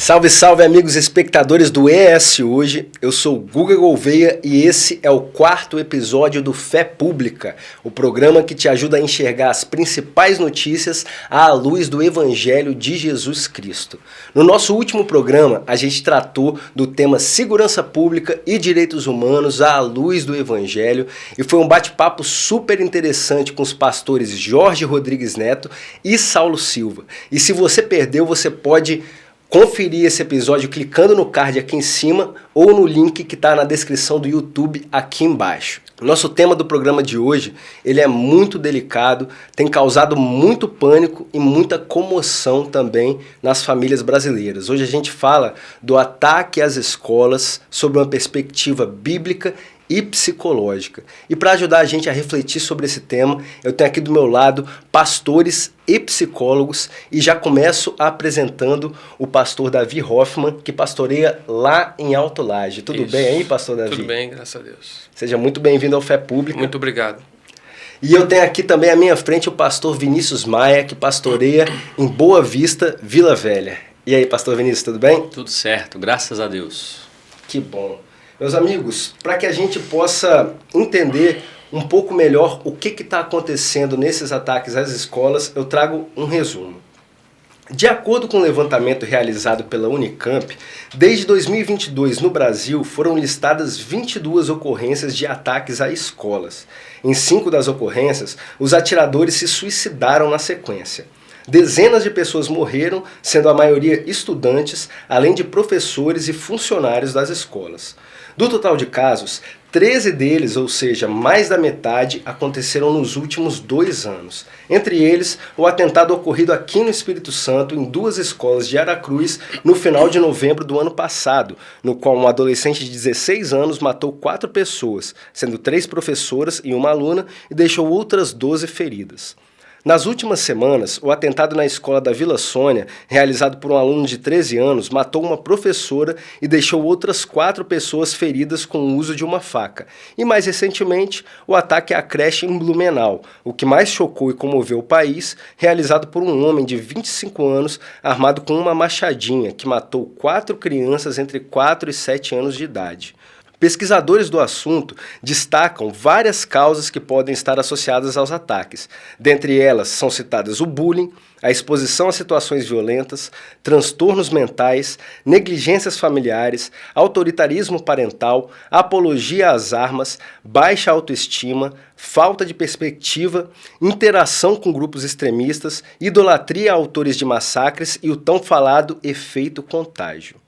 Salve, salve amigos espectadores do ES Hoje, eu sou Guga Gouveia e esse é o 4º episódio do Fé Pública, o programa que te ajuda a enxergar as principais notícias à luz do Evangelho de Jesus Cristo. No nosso último programa, a gente tratou do tema segurança pública e direitos humanos à luz do Evangelho e foi um bate-papo super interessante com os pastores Jorge Rodrigues Neto e Saulo Silva. E se você perdeu, você pode conferir esse episódio clicando no card aqui em cima ou no link que está na descrição do YouTube aqui embaixo. O nosso tema do programa de hoje, ele é muito delicado, tem causado muito pânico e muita comoção também nas famílias brasileiras. Hoje a gente fala do ataque às escolas sob uma perspectiva bíblica e psicológica. E para ajudar a gente a refletir sobre esse tema, eu tenho aqui do meu lado pastores e psicólogos e já começo apresentando o pastor Davi Hoffman, que pastoreia lá em Alto Laje. Tudo bem aí, pastor Davi? Tudo bem, graças a Deus. Seja muito bem-vindo ao Fé Pública. Muito obrigado. E eu tenho aqui também à minha frente o pastor Vinícius Maia, que pastoreia em Boa Vista, Vila Velha. E aí, pastor Vinícius, tudo bem? Tudo certo, graças a Deus. Que bom. Meus amigos, para que a gente possa entender um pouco melhor o que está acontecendo nesses ataques às escolas, eu trago um resumo. De acordo com o levantamento realizado pela Unicamp, desde 2022 no Brasil foram listadas 22 ocorrências de ataques a escolas. Em 5 das ocorrências, os atiradores se suicidaram na sequência. Dezenas de pessoas morreram, sendo a maioria estudantes, além de professores e funcionários das escolas. Do total de casos, 13 deles, ou seja, mais da metade, aconteceram nos últimos 2 anos. Entre eles, o atentado ocorrido aqui no Espírito Santo, em 2 escolas de Aracruz, no final de novembro do ano passado, no qual um adolescente de 16 anos matou 4 pessoas, sendo 3 professoras e uma aluna, e deixou outras 12 feridas. Nas últimas semanas, o atentado na escola da Vila Sônia, realizado por um aluno de 13 anos, matou uma professora e deixou outras 4 pessoas feridas com o uso de uma faca. E mais recentemente, o ataque à creche em Blumenau, o que mais chocou e comoveu o país, realizado por um homem de 25 anos armado com uma machadinha que matou 4 crianças entre 4 e 7 anos de idade. Pesquisadores do assunto destacam várias causas que podem estar associadas aos ataques. Dentre elas são citadas o bullying, a exposição a situações violentas, transtornos mentais, negligências familiares, autoritarismo parental, apologia às armas, baixa autoestima, falta de perspectiva, interação com grupos extremistas, idolatria a autores de massacres e o tão falado efeito contágio.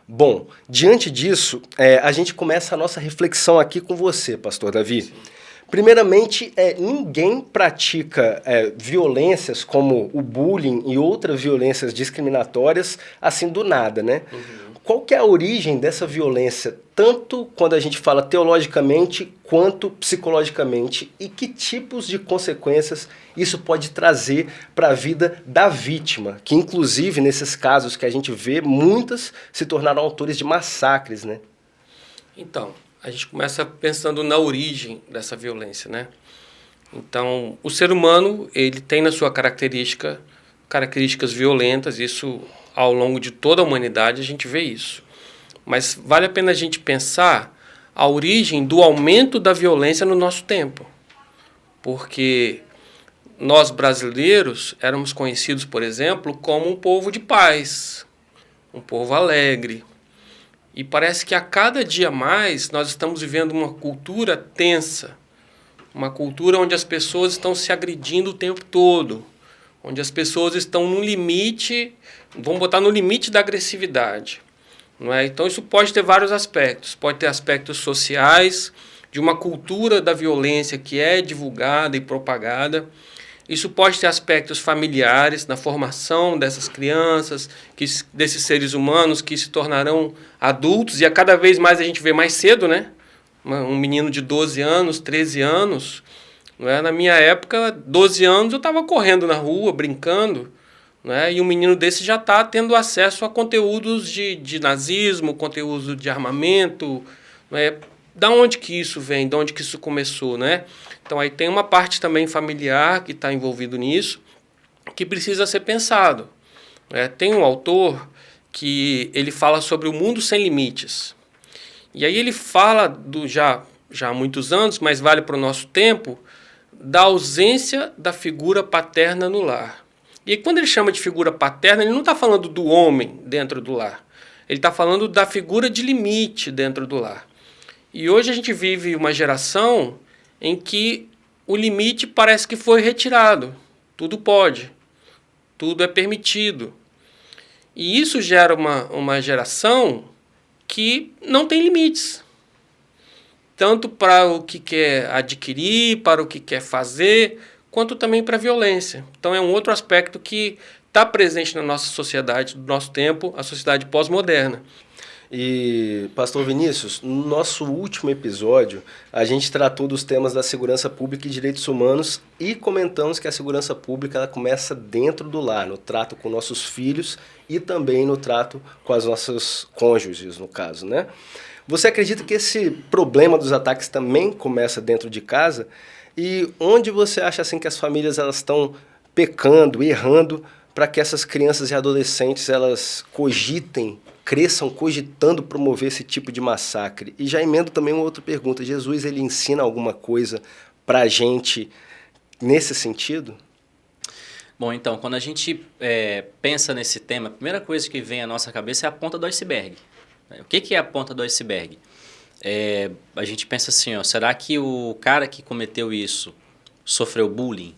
Bom, diante disso, a gente começa a nossa reflexão aqui com você, pastor Davi. Sim. Primeiramente, ninguém pratica violências como o bullying e outras violências discriminatórias assim do nada, né? Uhum. Qual que é a origem dessa violência, tanto quando a gente fala teologicamente quanto psicologicamente, e que tipos de consequências isso pode trazer para a vida da vítima, que inclusive nesses casos que a gente vê, muitas se tornaram autores de massacres, né? Então, a gente começa pensando na origem dessa violência, né? Então, o ser humano, ele tem na sua características violentas, isso ao longo de toda a humanidade a gente vê isso. Mas vale a pena a gente pensar a origem do aumento da violência no nosso tempo. Porque nós brasileiros éramos conhecidos, por exemplo, como um povo de paz, um povo alegre. E parece que a cada dia mais nós estamos vivendo uma cultura tensa, uma cultura onde as pessoas estão se agredindo o tempo todo, onde as pessoas estão no limite, vamos botar no limite da agressividade. Não é? Então isso pode ter vários aspectos, pode ter aspectos sociais, de uma cultura da violência que é divulgada e propagada. Isso pode ter aspectos familiares, na formação dessas crianças, desses seres humanos que se tornarão adultos, e a cada vez mais a gente vê mais cedo, né? Um menino de 12 anos, 13 anos, não é? Na minha época, 12 anos eu estava correndo na rua, brincando, não é? E um menino desse já está tendo acesso a conteúdos de nazismo, conteúdo de armamento, não é? Da onde que isso vem, de onde que isso começou, né? Então aí tem uma parte também familiar que está envolvido nisso, que precisa ser pensado. Tem um autor que ele fala sobre o mundo sem limites. E aí ele fala, já há muitos anos, mas vale para o nosso tempo, da ausência da figura paterna no lar. E aí, quando ele chama de figura paterna, ele não está falando do homem dentro do lar. Ele está falando da figura de limite dentro do lar. E hoje a gente vive uma geração em que o limite parece que foi retirado. Tudo pode, tudo é permitido. E isso gera uma geração que não tem limites. Tanto para o que quer adquirir, para o que quer fazer, quanto também para a violência. Então é um outro aspecto que está presente na nossa sociedade, do nosso tempo, a sociedade pós-moderna. E, Pastor Vinícius, no nosso último episódio, a gente tratou dos temas da segurança pública e direitos humanos e comentamos que a segurança pública ela começa dentro do lar, no trato com nossos filhos e também no trato com as nossas cônjuges, no caso, né? Você acredita que esse problema dos ataques também começa dentro de casa? E onde você acha assim que as famílias elas estão pecando, errando, para que essas crianças e adolescentes elas cresçam cogitando promover esse tipo de massacre? E já emendo também uma outra pergunta. Jesus, ele ensina alguma coisa para a gente nesse sentido? Bom, então, quando a gente pensa nesse tema, a primeira coisa que vem à nossa cabeça é a ponta do iceberg. O que é a ponta do iceberg? A gente pensa assim, ó, será que o cara que cometeu isso sofreu bullying?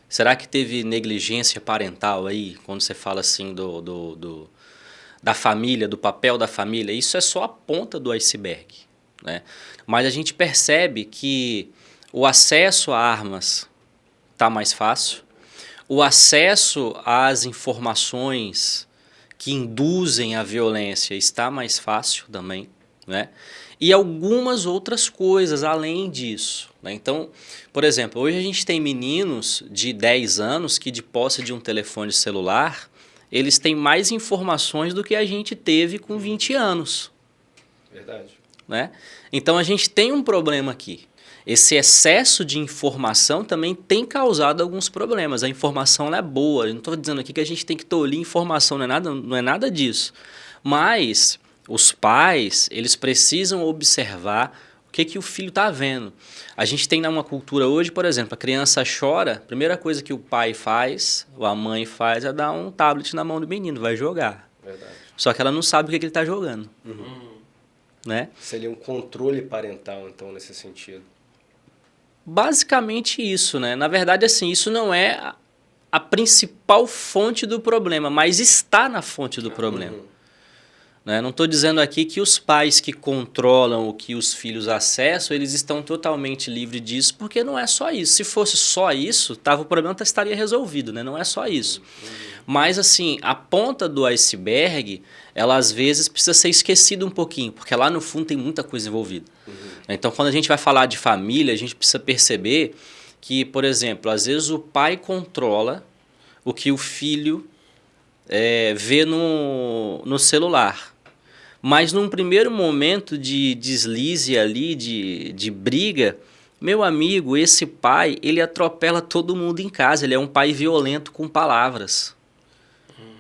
Será que teve negligência parental aí, quando você fala assim da família, do papel da família? Isso é só a ponta do iceberg, né? Mas a gente percebe que o acesso a armas está mais fácil, o acesso às informações que induzem a violência está mais fácil também, né? E algumas outras coisas além disso, né? Então, por exemplo, hoje a gente tem meninos de 10 anos que de posse de um telefone celular, eles têm mais informações do que a gente teve com 20 anos. Verdade. Né? Então a gente tem um problema aqui. Esse excesso de informação também tem causado alguns problemas. A informação ela é boa. Eu não estou dizendo aqui que a gente tem que tolir informação, não é nada disso. Mas os pais, eles precisam observar o que o filho está vendo. A gente tem uma cultura hoje, por exemplo, a criança chora, a primeira coisa que o pai faz, ou a mãe faz, é dar um tablet na mão do menino, vai jogar. Verdade. Só que ela não sabe o que ele está jogando. Né? Seria um controle parental, então, nesse sentido. Basicamente isso, né? Na verdade, assim, isso não é a principal fonte do problema, mas está na fonte do problema. Né? Não estou dizendo aqui que os pais que controlam o que os filhos acessam, eles estão totalmente livres disso, porque não é só isso. Se fosse só isso, o problema estaria resolvido, né? Não é só isso. Mas, assim, a ponta do iceberg, ela às vezes precisa ser esquecida um pouquinho, porque lá no fundo tem muita coisa envolvida. Então, quando a gente vai falar de família, a gente precisa perceber que, por exemplo, às vezes o pai controla o que o filho vê no celular. Mas num primeiro momento de deslize ali, de briga, meu amigo, esse pai, ele atropela todo mundo em casa. Ele é um pai violento com palavras.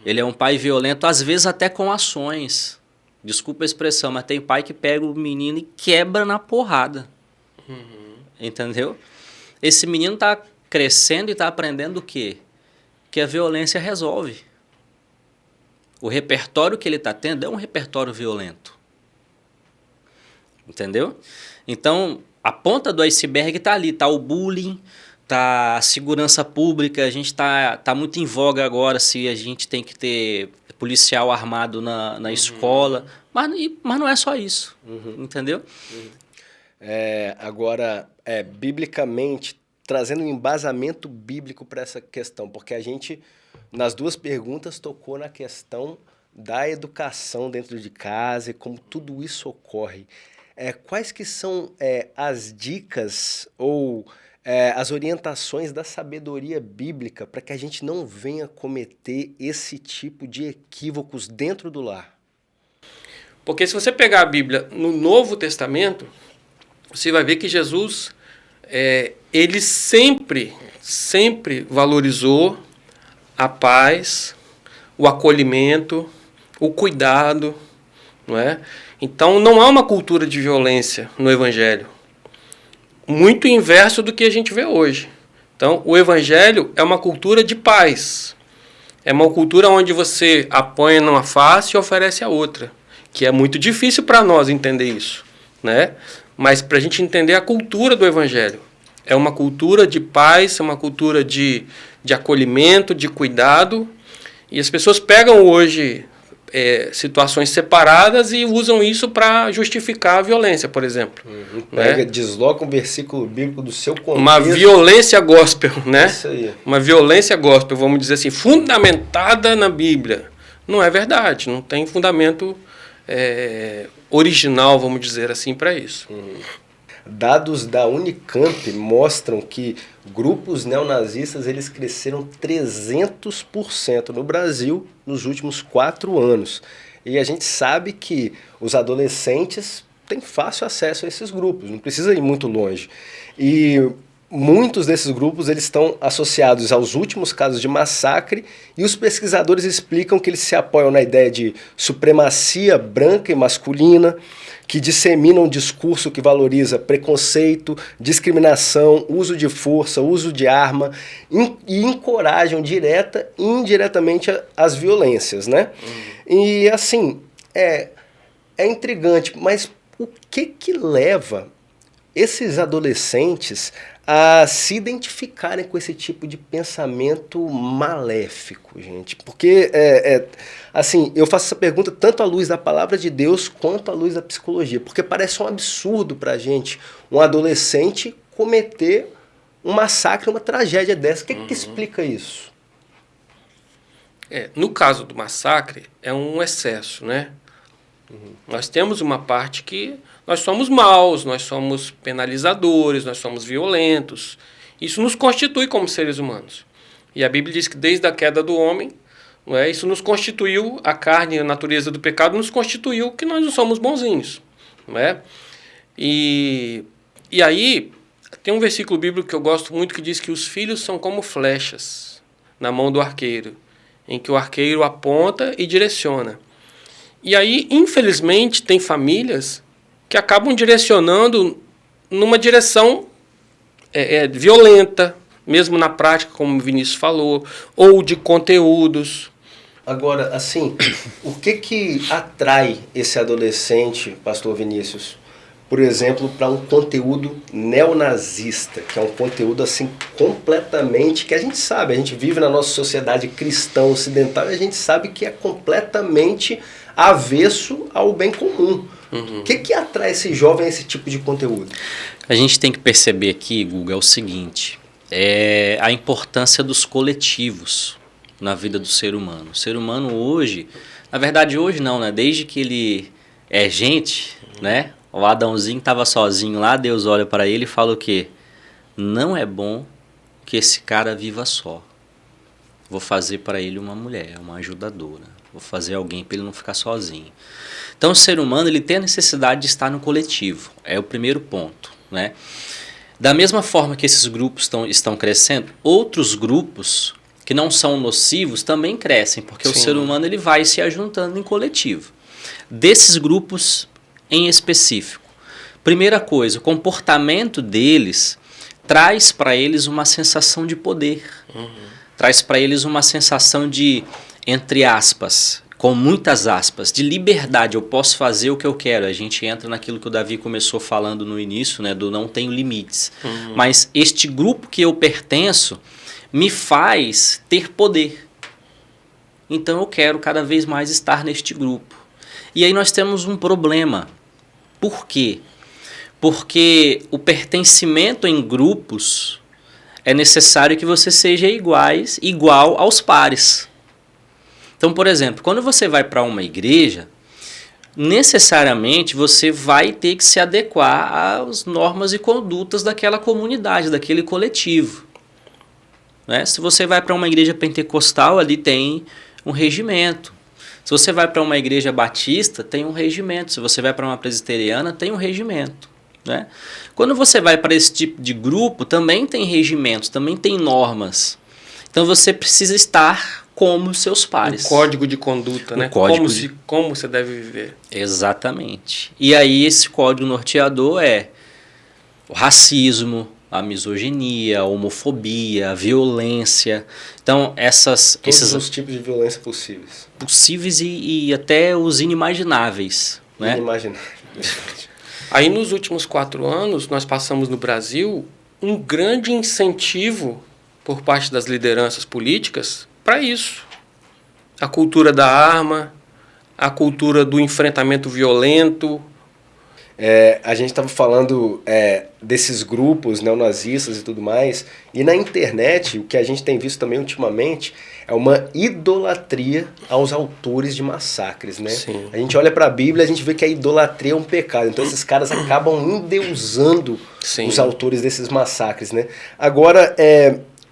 Ele é um pai violento, às vezes até com ações. Desculpa a expressão, mas tem pai que pega o menino e quebra na porrada. Entendeu? Esse menino está crescendo e está aprendendo o quê? Que a violência resolve. O repertório que ele está tendo é um repertório violento. Entendeu? Então, a ponta do iceberg está ali. Está o bullying, está a segurança pública. A gente está muito em voga agora se a gente tem que ter policial armado na escola. Mas não é só isso. Entendeu? Agora, biblicamente, trazendo um embasamento bíblico para essa questão, porque a gente, nas duas perguntas, tocou na questão da educação dentro de casa e como tudo isso ocorre. Quais que são as dicas ou as orientações da sabedoria bíblica para que a gente não venha cometer esse tipo de equívocos dentro do lar? Porque se você pegar a Bíblia no Novo Testamento, você vai ver que Jesus, ele sempre valorizou a paz, o acolhimento, o cuidado, não é? Então não há uma cultura de violência no Evangelho. Muito inverso do que a gente vê hoje. Então o Evangelho é uma cultura de paz. É uma cultura onde você apanha numa face e oferece a outra. Que é muito difícil para nós entender isso, né? Mas para a gente entender a cultura do Evangelho. É uma cultura de paz, é uma cultura de acolhimento, de cuidado. E as pessoas pegam hoje situações separadas e usam isso para justificar a violência, por exemplo. Pega, desloca um versículo bíblico do seu contexto. Uma violência gospel, né? Isso aí. Uma violência gospel, vamos dizer assim, fundamentada na Bíblia. Não é verdade, não tem fundamento original, vamos dizer assim, para isso. Dados da Unicamp mostram que grupos neonazistas eles cresceram 300% no Brasil nos últimos 4 anos. E a gente sabe que os adolescentes têm fácil acesso a esses grupos, não precisa ir muito longe. E muitos desses grupos eles estão associados aos últimos casos de massacre e os pesquisadores explicam que eles se apoiam na ideia de supremacia branca e masculina, que disseminam um discurso que valoriza preconceito, discriminação, uso de força, uso de arma e encorajam direta e indiretamente as violências, né? E assim, é intrigante, mas o que leva esses adolescentes a se identificarem com esse tipo de pensamento maléfico, gente? Porque, assim, eu faço essa pergunta tanto à luz da palavra de Deus quanto à luz da psicologia, porque parece um absurdo pra gente um adolescente cometer um massacre, uma tragédia dessa. O que explica isso? No caso do massacre, é um excesso, né? Nós temos uma parte que nós somos maus, nós somos penalizadores, nós somos violentos. Isso nos constitui como seres humanos. E a Bíblia diz que desde a queda do homem, não é, isso nos constituiu, a carne e a natureza do pecado nos constituiu que nós não somos bonzinhos. Não é? E aí, tem um versículo bíblico que eu gosto muito que diz que os filhos são como flechas na mão do arqueiro, em que o arqueiro aponta e direciona. E aí, infelizmente, tem famílias que acabam direcionando numa direção violenta, mesmo na prática, como o Vinícius falou, ou de conteúdos. Agora, assim, o que atrai esse adolescente, pastor Vinícius, por exemplo, para um conteúdo neonazista, que é um conteúdo assim completamente, que a gente sabe, a gente vive na nossa sociedade cristã ocidental e a gente sabe que é completamente avesso ao bem comum. O que atrai esse jovem a esse tipo de conteúdo? A gente tem que perceber aqui, Guga, é o seguinte, a importância dos coletivos na vida do ser humano. O ser humano hoje, na verdade hoje não, né? Desde que ele é gente, né? O Adãozinho estava sozinho lá, Deus olha para ele e fala o quê? Não é bom que esse cara viva só. Vou fazer para ele uma mulher, uma ajudadora. Vou fazer alguém para ele não ficar sozinho. Então o ser humano ele tem a necessidade de estar no coletivo. É o primeiro ponto, né? Da mesma forma que esses grupos estão crescendo, outros grupos que não são nocivos também crescem, porque Sim. O ser humano ele vai se ajuntando em coletivo. Desses grupos em específico, primeira coisa, o comportamento deles traz para eles uma sensação de poder, traz para eles uma sensação de, entre aspas, com muitas aspas, de liberdade. Eu posso fazer o que eu quero. A gente entra naquilo que o Davi começou falando no início, né, do não tenho limites. Mas este grupo que eu pertenço me faz ter poder. Então eu quero cada vez mais estar neste grupo. E aí nós temos um problema. Por quê? Porque o pertencimento em grupos é necessário que você seja igual aos pares. Então, por exemplo, quando você vai para uma igreja, necessariamente você vai ter que se adequar às normas e condutas daquela comunidade, daquele coletivo. Né? Se você vai para uma igreja pentecostal, ali tem um regimento. Se você vai para uma igreja batista, tem um regimento. Se você vai para uma presbiteriana, tem um regimento. Né? Quando você vai para esse tipo de grupo, também tem regimentos, também tem normas. Então você precisa estar como seus pares. Um código de conduta, né? Como você deve viver. Exatamente. E aí esse código norteador é o racismo, a misoginia, a homofobia, a violência. Então, Todos os tipos de violência possíveis. Possíveis e até os inimagináveis. Né? Inimaginável. Aí, nos últimos 4 anos, nós passamos no Brasil um grande incentivo por parte das lideranças políticas para isso. A cultura da arma, a cultura do enfrentamento violento. A gente estava falando desses grupos neonazistas e tudo mais, e na internet, o que a gente tem visto também ultimamente é uma idolatria aos autores de massacres, né? Sim. A gente olha para a Bíblia e a gente vê que a idolatria é um pecado, então esses caras acabam endeusando os autores desses massacres, né? Agora,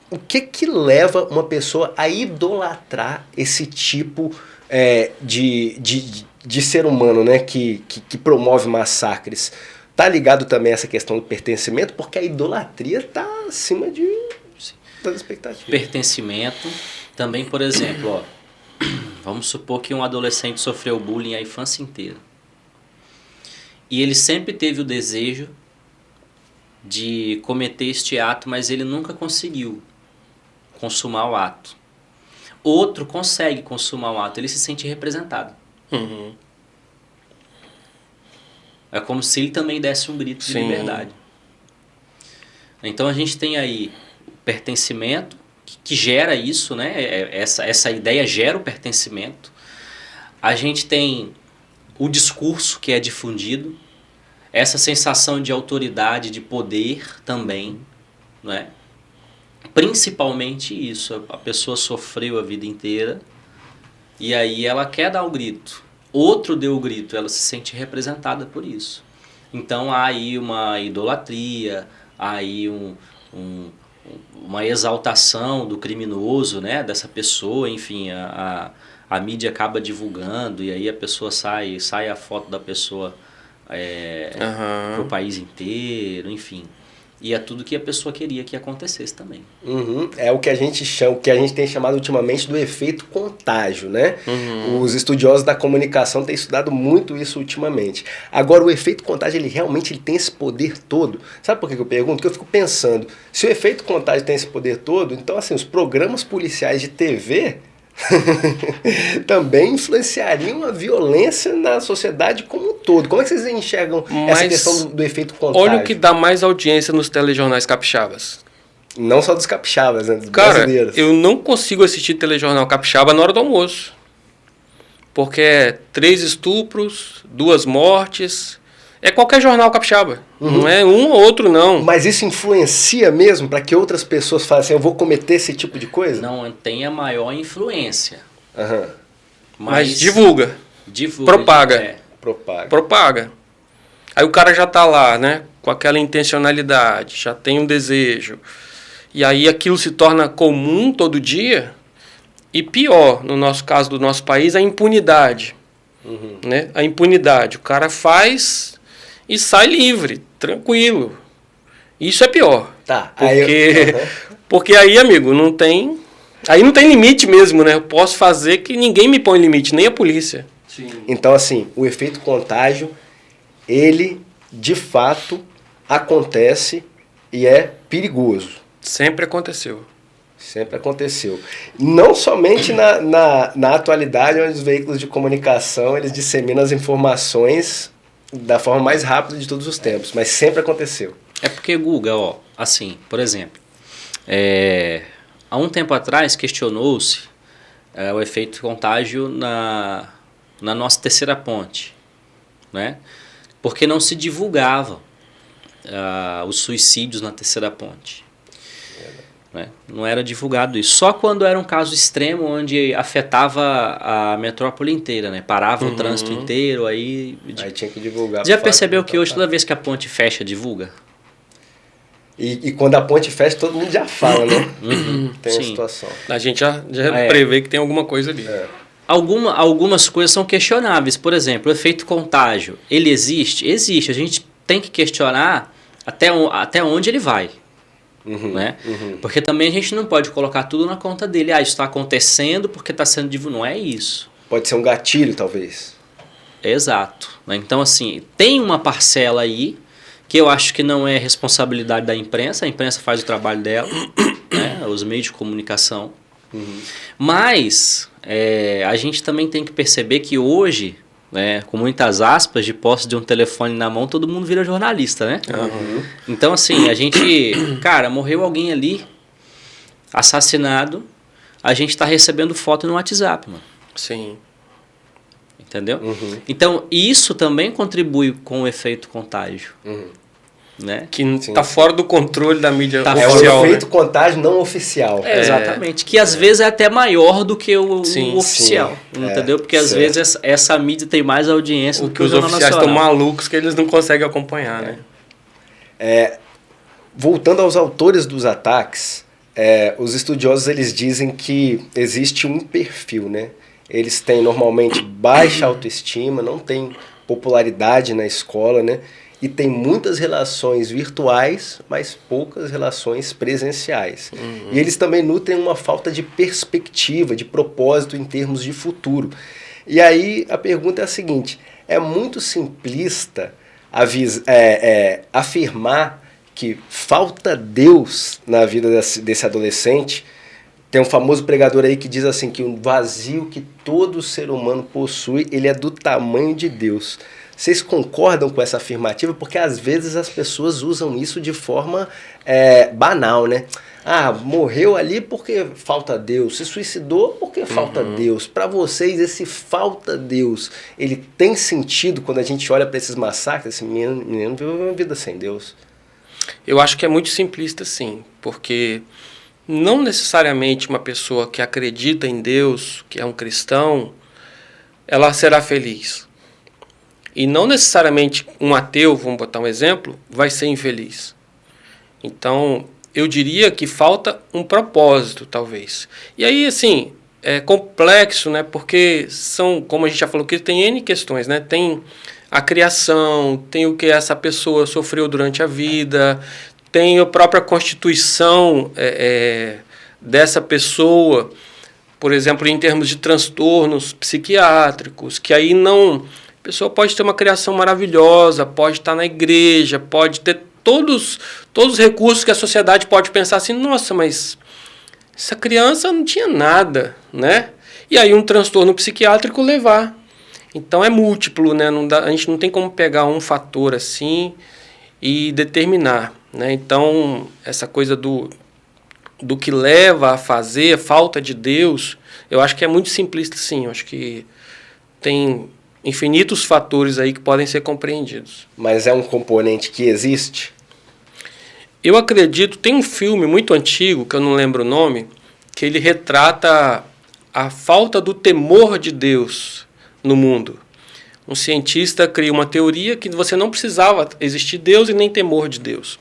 o que leva uma pessoa a idolatrar esse tipo de ser humano, né, que promove massacres? Tá ligado também a essa questão do pertencimento, porque a idolatria tá acima das expectativas. Pertencimento. Também, por exemplo, vamos supor que um adolescente sofreu bullying a infância inteira. E ele sempre teve o desejo de cometer este ato, mas ele nunca conseguiu consumar o ato. Outro consegue consumar o ato, ele se sente representado. Uhum. É como se ele também desse um grito de liberdade. Então a gente tem aí o pertencimento, que gera isso, né? Essa ideia gera o pertencimento. A gente tem o discurso que é difundido, essa sensação de autoridade, de poder também, né? Principalmente isso, a pessoa sofreu a vida inteira e aí ela quer dar o grito. Outro deu o grito, ela se sente representada por isso. Então há aí uma idolatria, há aí uma exaltação do criminoso, né, dessa pessoa, enfim, a mídia acaba divulgando e aí a pessoa sai a foto da pessoa pro país inteiro, enfim. E é tudo que a pessoa queria que acontecesse também. Uhum. É o que a gente chama, o que a gente tem chamado ultimamente do efeito contágio, né? Uhum. Os estudiosos da comunicação têm estudado muito isso ultimamente. Agora, o efeito contágio, ele realmente tem esse poder todo. Sabe por que eu pergunto? Porque eu fico pensando, se o efeito contágio tem esse poder todo, então assim, os programas policiais de TV também influenciariam a violência na sociedade como um todo. Como é que vocês enxergam essa questão do efeito contágio? Olha o que dá mais audiência nos telejornais capixabas. Não só dos capixabas, né? Dos brasileiros. Eu não consigo assistir telejornal capixaba na hora do almoço. Porque é 3 estupros, 2 mortes. É qualquer jornal capixaba. Uhum. Não é um ou outro, não. Mas isso influencia mesmo para que outras pessoas falem assim, eu vou cometer esse tipo de coisa? Não tem a maior influência. Uhum. Mas divulga. Propaga. Propaga. Aí o cara já tá lá, né? Com aquela intencionalidade, já tem um desejo. E aí aquilo se torna comum todo dia. E pior, no nosso caso do nosso país, a impunidade. Uhum. Né? A impunidade. O cara faz e sai livre, tranquilo. Isso é pior. Tá. Porque aí, amigo, não tem... Aí não tem limite mesmo, né? Eu posso fazer que ninguém me põe limite, nem a polícia. Sim. Então, assim, o efeito contágio, ele, de fato, acontece e é perigoso. Sempre aconteceu. Sempre aconteceu. Não somente na atualidade, onde os veículos de comunicação, eles disseminam as informações da forma mais rápida de todos os tempos, mas sempre aconteceu. É porque, Guga, assim, por exemplo, há um tempo atrás questionou-se o efeito contágio na nossa terceira ponte, né? Porque não se divulgavam os suicídios na terceira ponte. Né? Não era divulgado isso. Só quando era um caso extremo onde afetava a metrópole inteira, né? Parava o trânsito inteiro, aí tinha que divulgar. Já percebeu que hoje toda vez que a ponte fecha, divulga? E quando a ponte fecha, todo mundo já fala, né? Tem a situação. A gente já prevê que tem alguma coisa ali. Algumas coisas são questionáveis. Por exemplo, o efeito contágio, ele existe? Existe. A gente tem que questionar até onde ele vai. né? Porque também a gente não pode colocar tudo na conta dele. Isso está acontecendo porque está sendo divulgado. Não é isso. Pode ser um gatilho, talvez. Exato. Né? Então, assim, tem uma parcela aí que eu acho que não é responsabilidade da imprensa. A imprensa faz o trabalho dela, né? Os meios de comunicação. Mas a gente também tem que perceber que hoje, né, com muitas aspas, de posse de um telefone na mão, todo mundo vira jornalista, né? Então, assim, a gente... Cara, morreu alguém ali, assassinado, a gente está recebendo foto no WhatsApp, mano. Sim. Entendeu? Então, isso também contribui com o efeito contágio. Né? Que está fora do controle da mídia É oficial. o efeito contágio não oficial. Exatamente. Que às vezes é até maior do que o oficial. Entendeu? Porque às vezes essa mídia tem mais audiência do que os oficiais estão malucos que eles não conseguem acompanhar, né? Voltando aos autores dos ataques, os estudiosos eles dizem que existe um perfil, né? Eles têm normalmente baixa autoestima, não têm popularidade na escola, né? E tem muitas relações virtuais, mas poucas relações presenciais. E eles também nutrem uma falta de perspectiva, de propósito em termos de futuro. E aí a pergunta é a seguinte: é muito simplista afirmar que falta Deus na vida desse adolescente? Tem um famoso pregador aí que diz assim, que o vazio que todo ser humano possui, ele é do tamanho de Deus. Vocês concordam com essa afirmativa? Porque às vezes as pessoas usam isso de forma banal, né? Morreu ali porque falta Deus, se suicidou porque falta Deus. Para vocês, esse falta Deus, ele tem sentido quando a gente olha para esses massacres? Esse menino viveu uma vida sem Deus. Eu acho que é muito simplista, sim, porque não necessariamente uma pessoa que acredita em Deus, que é um cristão, ela será feliz. E não necessariamente um ateu, vamos botar um exemplo, vai ser infeliz. Então, eu diria que falta um propósito, talvez. E aí, assim, é complexo, né? Porque são, como a gente já falou, que tem N questões, né? Tem a criação, tem o que essa pessoa sofreu durante a vida, tem a própria constituição dessa pessoa, por exemplo, em termos de transtornos psiquiátricos, que aí não... A pessoa pode ter uma criação maravilhosa, pode estar na igreja, pode ter todos os recursos que a sociedade pode pensar assim, nossa, mas essa criança não tinha nada, né? E aí um transtorno psiquiátrico levar. Então é múltiplo, né? A gente não tem como pegar um fator assim e determinar, né? Então essa coisa do que leva a fazer, a falta de Deus, eu acho que é muito simplista, sim. Eu acho que tem infinitos fatores aí que podem ser compreendidos. Mas é um componente que existe? Eu acredito, tem um filme muito antigo, que eu não lembro o nome, que ele retrata a falta do temor de Deus no mundo. Um cientista cria uma teoria que você não precisava existir Deus e nem temor de Deus.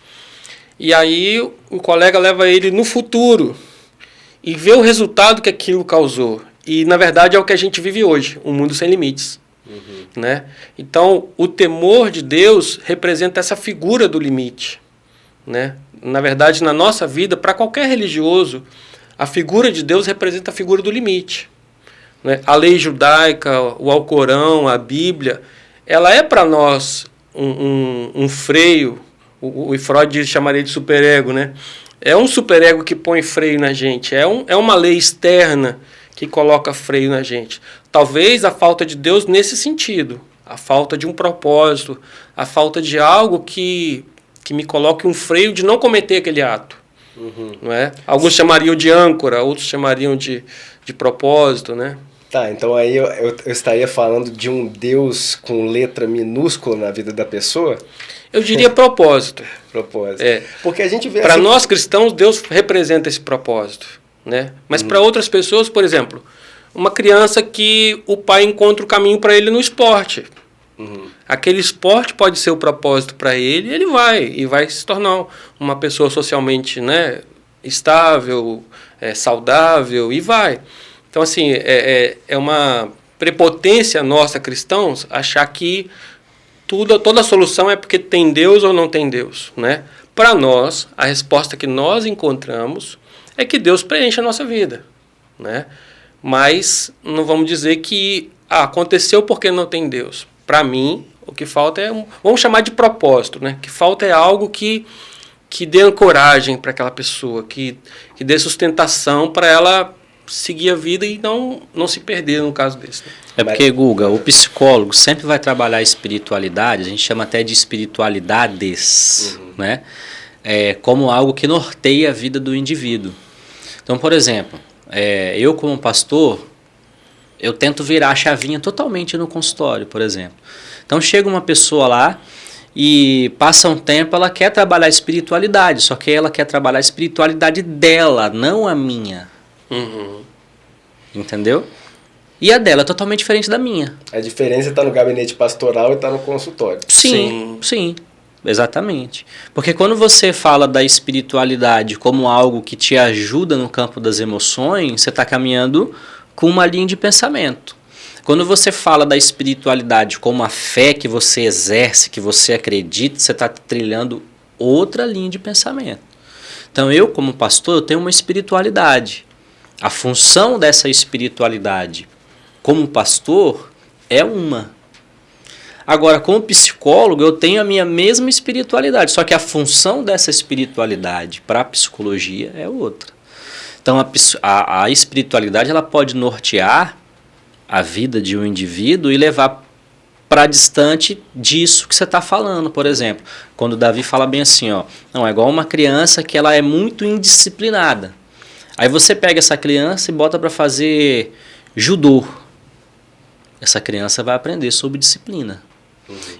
E aí o colega leva ele no futuro e vê o resultado que aquilo causou. E, na verdade, é o que a gente vive hoje, um mundo sem limites. Né? Então, o temor de Deus representa essa figura do limite. Né? Na verdade, na nossa vida, para qualquer religioso, a figura de Deus representa a figura do limite. Né? A lei judaica, o Alcorão, a Bíblia, ela é para nós um freio. O Freud chamaria de superego, né? É um superego que põe freio na gente, é uma lei externa que coloca freio na gente. Talvez a falta de Deus nesse sentido, a falta de um propósito, a falta de algo que me coloque um freio de não cometer aquele ato. Não é? Alguns chamariam de âncora, outros chamariam de propósito, né? Tá, então aí eu estaria falando de um Deus com letra minúscula na vida da pessoa? Eu diria propósito. Propósito. Porque a gente vê... Para nós cristãos, Deus representa esse propósito. Né? Mas para outras pessoas, por exemplo, uma criança que o pai encontra o caminho para ele no esporte. Aquele esporte pode ser o propósito para ele, ele vai se tornar uma pessoa socialmente, né, estável, saudável, e vai. Então, assim, é uma prepotência nossa, cristãos, achar que toda a solução é porque tem Deus ou não tem Deus, né? Para nós, a resposta que nós encontramos é que Deus preenche a nossa vida, né? Mas não vamos dizer que aconteceu porque não tem Deus. Para mim, o que falta é, vamos chamar de propósito, né? O que falta é algo que dê ancoragem para aquela pessoa, que dê sustentação para ela seguir a vida e não se perder no caso desse. Né? É porque, Guga, o psicólogo sempre vai trabalhar a espiritualidade, a gente chama até de espiritualidades, né? Como algo que norteia a vida do indivíduo. Então, por exemplo, eu como pastor, eu tento virar a chavinha totalmente no consultório, por exemplo. Então chega uma pessoa lá e passa um tempo, ela quer trabalhar a espiritualidade, só que ela quer trabalhar a espiritualidade dela, não a minha. Entendeu? E a dela é totalmente diferente da minha. A diferença está no gabinete pastoral e está no consultório. Sim, exatamente. Porque quando você fala da espiritualidade como algo que te ajuda no campo das emoções, você está caminhando com uma linha de pensamento. Quando você fala da espiritualidade como a fé que você exerce, que você acredita, você está trilhando outra linha de pensamento. Então eu, como pastor, eu tenho uma espiritualidade. A função dessa espiritualidade como pastor é uma. Agora, como psicólogo, eu tenho a minha mesma espiritualidade, só que a função dessa espiritualidade para a psicologia é outra. Então, a espiritualidade ela pode nortear a vida de um indivíduo e levar para distante disso que você está falando. Por exemplo, quando o Davi fala bem assim, não, é igual uma criança que ela é muito indisciplinada. Aí você pega essa criança e bota para fazer judô. Essa criança vai aprender sobre disciplina.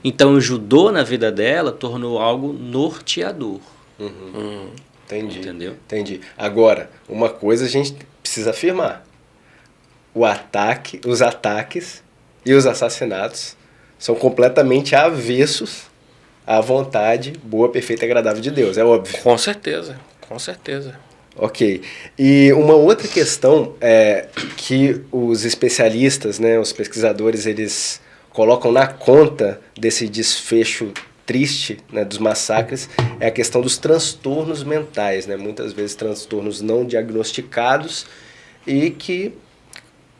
Então o judô na vida dela tornou algo norteador. Entendi. Entendeu? Entendi. Agora, uma coisa a gente precisa afirmar. Os ataques e os assassinatos são completamente avessos à vontade boa, perfeita e agradável de Deus, é óbvio. Com certeza, com certeza. Ok. E uma outra questão é que os especialistas, né, os pesquisadores, eles colocam na conta desse desfecho triste, né, dos massacres, é a questão dos transtornos mentais, né, muitas vezes transtornos não diagnosticados e que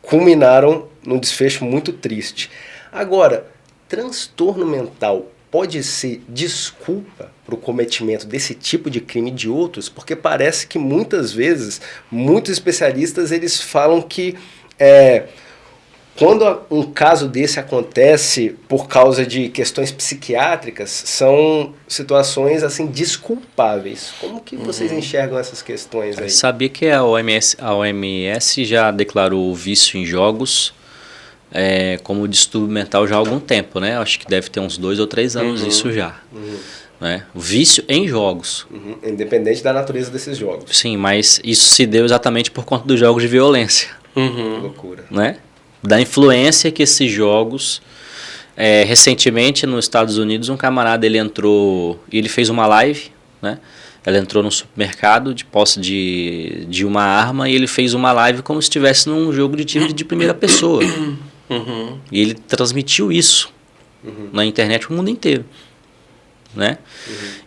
culminaram num desfecho muito triste. Agora, transtorno mental pode ser desculpa para o cometimento desse tipo de crime e de outros? Porque parece que muitas vezes, muitos especialistas eles falam que quando um caso desse acontece por causa de questões psiquiátricas, são situações assim desculpáveis. Como que vocês enxergam essas questões aí? Sabia que a OMS já declarou o vício em jogos como distúrbio mental já há algum tempo, né? Acho que deve ter uns 2 ou 3 anos isso já. Né? O vício em jogos. Independente da natureza desses jogos. Sim, mas isso se deu exatamente por conta dos jogos de violência. Loucura. Né? Da influência que esses jogos... recentemente, nos Estados Unidos, um camarada ele entrou... Ele fez uma live, né? Ele entrou num supermercado de posse de uma arma e ele fez uma live como se estivesse num jogo de tiro de primeira pessoa. E ele transmitiu isso na internet para o mundo inteiro. Né?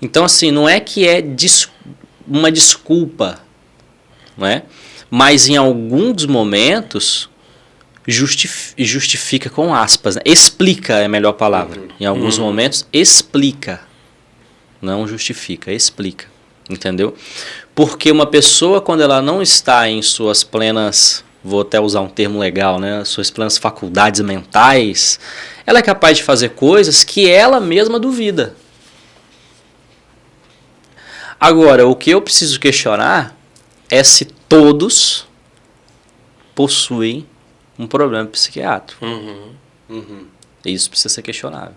Então, assim, não é que é uma desculpa, né? Mas em alguns momentos justifica com aspas. Né? Explica é a melhor palavra. Em alguns momentos, explica. Não justifica, explica. Entendeu? Porque uma pessoa, quando ela não está em suas plenas, vou até usar um termo legal, né? Suas plenas faculdades mentais, ela é capaz de fazer coisas que ela mesma duvida. Agora, o que eu preciso questionar é se todos possuem um problema psiquiátrico. Isso precisa ser questionável.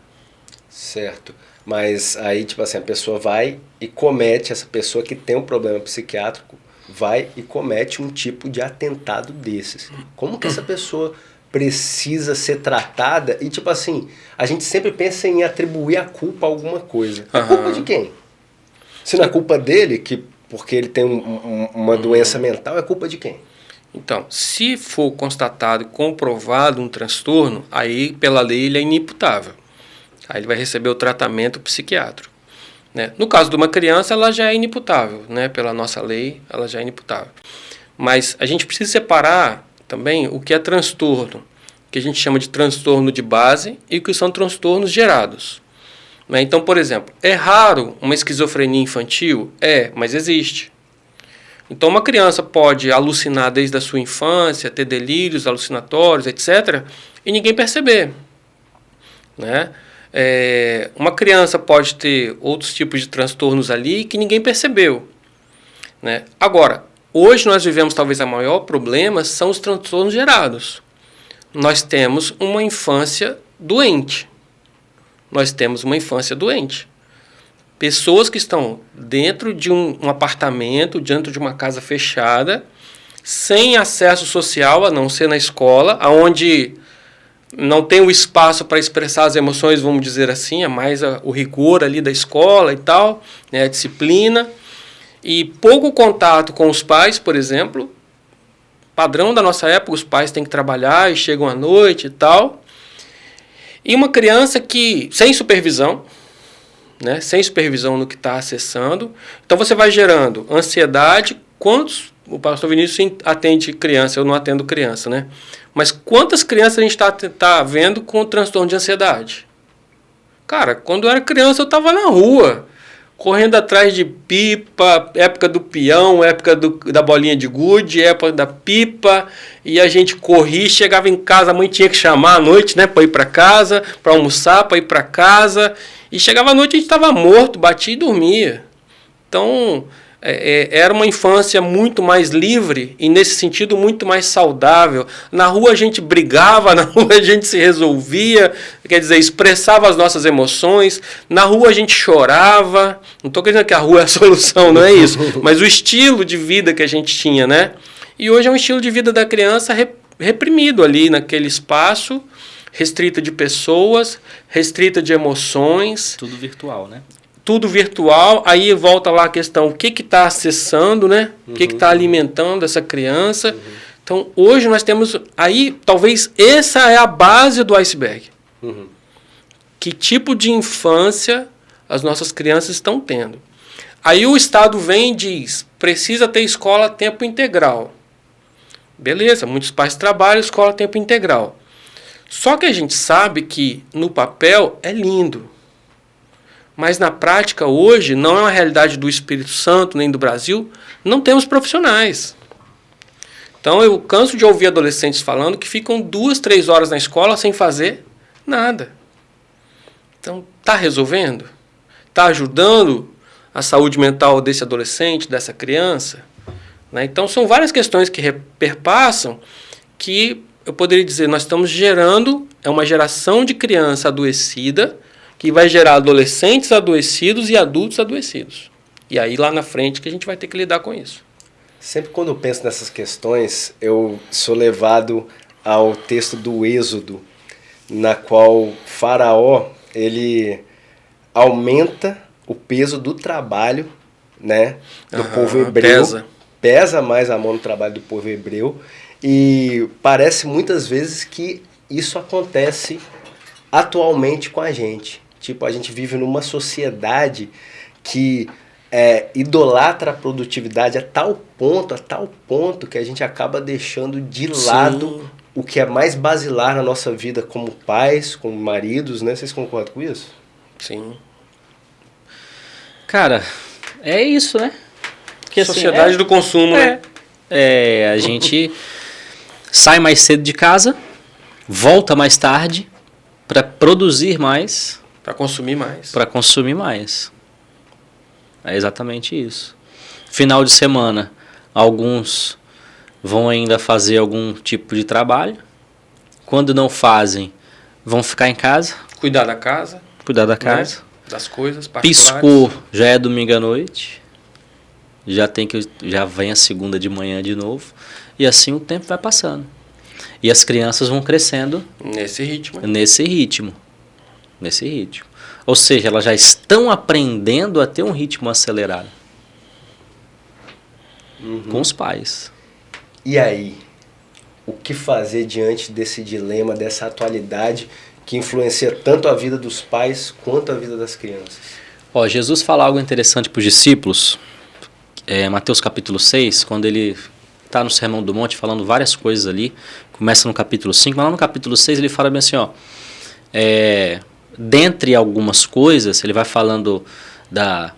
Certo. Mas aí, tipo assim, a pessoa vai e comete, essa pessoa que tem um problema psiquiátrico, vai e comete um tipo de atentado desses. Como que essa pessoa precisa ser tratada? E, tipo assim, a gente sempre pensa em atribuir a culpa a alguma coisa. É culpa de quem? Se não é culpa dele, porque ele tem uma doença mental, é culpa de quem? Então, se for constatado e comprovado um transtorno, aí, pela lei, ele é inimputável. Aí ele vai receber o tratamento psiquiátrico. né? No caso de uma criança, ela já é inimputável, né? Pela nossa lei, ela já é inimputável. Mas a gente precisa separar também o que é transtorno, que a gente chama de transtorno de base, e o que são transtornos gerados. Né? Então, por exemplo, é raro uma esquizofrenia infantil? Mas existe. Então, uma criança pode alucinar desde a sua infância, ter delírios alucinatórios, etc., e ninguém perceber. Né? Uma criança pode ter outros tipos de transtornos ali que ninguém percebeu. Né? Agora, hoje nós vivemos talvez o maior problema são os transtornos gerados. Nós temos uma infância doente. Pessoas que estão dentro de um apartamento, dentro de uma casa fechada, sem acesso social, a não ser na escola, onde não tem o espaço para expressar as emoções, vamos dizer assim, é mais o rigor ali da escola e tal, né, a disciplina, e pouco contato com os pais, por exemplo. Padrão da nossa época, os pais têm que trabalhar e chegam à noite e tal. E uma criança que, sem supervisão, né, sem supervisão no que está acessando, então você vai gerando ansiedade. O pastor Vinícius atende criança, eu não atendo criança, né? Mas quantas crianças a gente tá vendo com transtorno de ansiedade? Cara, quando eu era criança eu estava na rua, correndo atrás de pipa, época do peão, época da bolinha de gude, época da pipa, e a gente corria, chegava em casa, a mãe tinha que chamar à noite, né, para ir para casa, para almoçar, para ir para casa, e chegava à noite a gente estava morto, batia e dormia. Então, era uma infância muito mais livre e, nesse sentido, muito mais saudável. Na rua a gente brigava, na rua a gente se resolvia, quer dizer, expressava as nossas emoções. Na rua a gente chorava. Não estou dizendo que a rua é a solução, não é isso. Mas o estilo de vida que a gente tinha, né? E hoje é um estilo de vida da criança reprimido ali naquele espaço, restrita de pessoas, restrita de emoções. Tudo virtual, né? Tudo virtual, aí volta lá a questão, o que está acessando, né? O que está alimentando essa criança. Então, hoje nós temos, aí talvez essa é a base do iceberg. Que tipo de infância as nossas crianças estão tendo? Aí o Estado vem e diz, precisa ter escola a tempo integral. Beleza, muitos pais trabalham, escola a tempo integral. Só que a gente sabe que no papel é lindo. Mas na prática, hoje, não é uma realidade do Espírito Santo, nem do Brasil, não temos profissionais. Então, eu canso de ouvir adolescentes falando que ficam 2, 3 horas na escola sem fazer nada. Então, está resolvendo? Está ajudando a saúde mental desse adolescente, dessa criança? Né? Então, são várias questões que perpassam que, eu poderia dizer, nós estamos gerando uma geração de criança adoecida, que vai gerar adolescentes adoecidos e adultos adoecidos. E aí, lá na frente, que a gente vai ter que lidar com isso. Sempre quando eu penso nessas questões, eu sou levado ao texto do Êxodo, na qual Faraó, ele aumenta o peso do trabalho, né, do povo hebreu. Pesa mais a mão no trabalho do povo hebreu. E parece muitas vezes que isso acontece atualmente com a gente. Tipo, a gente vive numa sociedade que idolatra a produtividade a tal ponto que a gente acaba deixando de lado o que é mais basilar na nossa vida como pais, como maridos, né? Vocês concordam com isso? Sim. Cara, é isso, né? Porque, sociedade assim, do consumo, né? A gente sai mais cedo de casa, volta mais tarde para produzir mais. Para consumir mais. Para consumir mais. É exatamente isso. Final de semana, alguns vão ainda fazer algum tipo de trabalho. Quando não fazem, vão ficar em casa. Cuidar da casa. Cuidar da casa. Né? Das coisas particulares. Piscou, já é domingo à noite. Já vem a segunda de manhã de novo. E assim o tempo vai passando. E as crianças vão crescendo. Nesse ritmo. Nesse ritmo. Ou seja, elas já estão aprendendo a ter um ritmo acelerado. Com os pais. E aí? O que fazer diante desse dilema, dessa atualidade que influencia tanto a vida dos pais quanto a vida das crianças? Ó, Jesus fala algo interessante para os discípulos, Mateus capítulo 6, quando ele está no Sermão do Monte falando várias coisas ali, começa no capítulo 5, mas lá no capítulo 6 ele fala bem assim, ó, dentre algumas coisas, ele vai falando da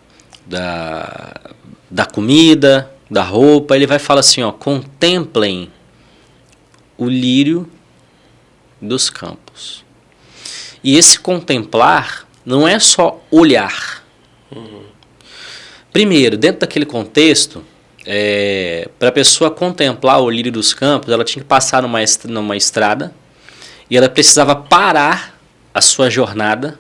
comida, da roupa, ele vai falar assim, ó, contemplem o lírio dos campos. E esse contemplar não é só olhar. Primeiro, dentro daquele contexto, para a pessoa contemplar o lírio dos campos, ela tinha que passar numa estrada e ela precisava parar a sua jornada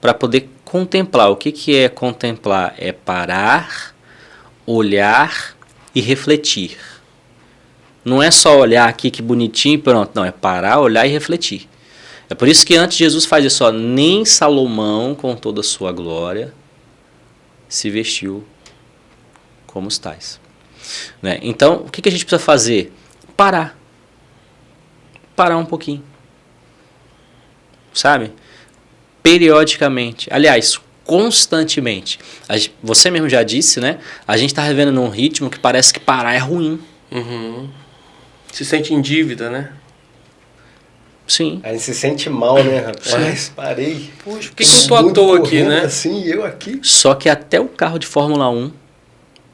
para poder contemplar. O que é contemplar? É parar, olhar e refletir. Não é só olhar aqui que bonitinho e pronto. Não, é parar, olhar e refletir. É por isso que antes Jesus faz isso, ó, nem Salomão com toda a sua glória se vestiu como os tais. Né? Então, o que a gente precisa fazer? Parar. Parar um pouquinho. Sabe? Periodicamente. Aliás, constantemente. Você mesmo já disse, né? A gente está vivendo num ritmo que parece que parar é ruim. Uhum. Se sente em dívida, né? Sim. A gente se sente mal, né, rapaz? Parei. Poxa, por que eu tô à toa aqui, né? Assim, eu aqui. Só que até o carro de Fórmula 1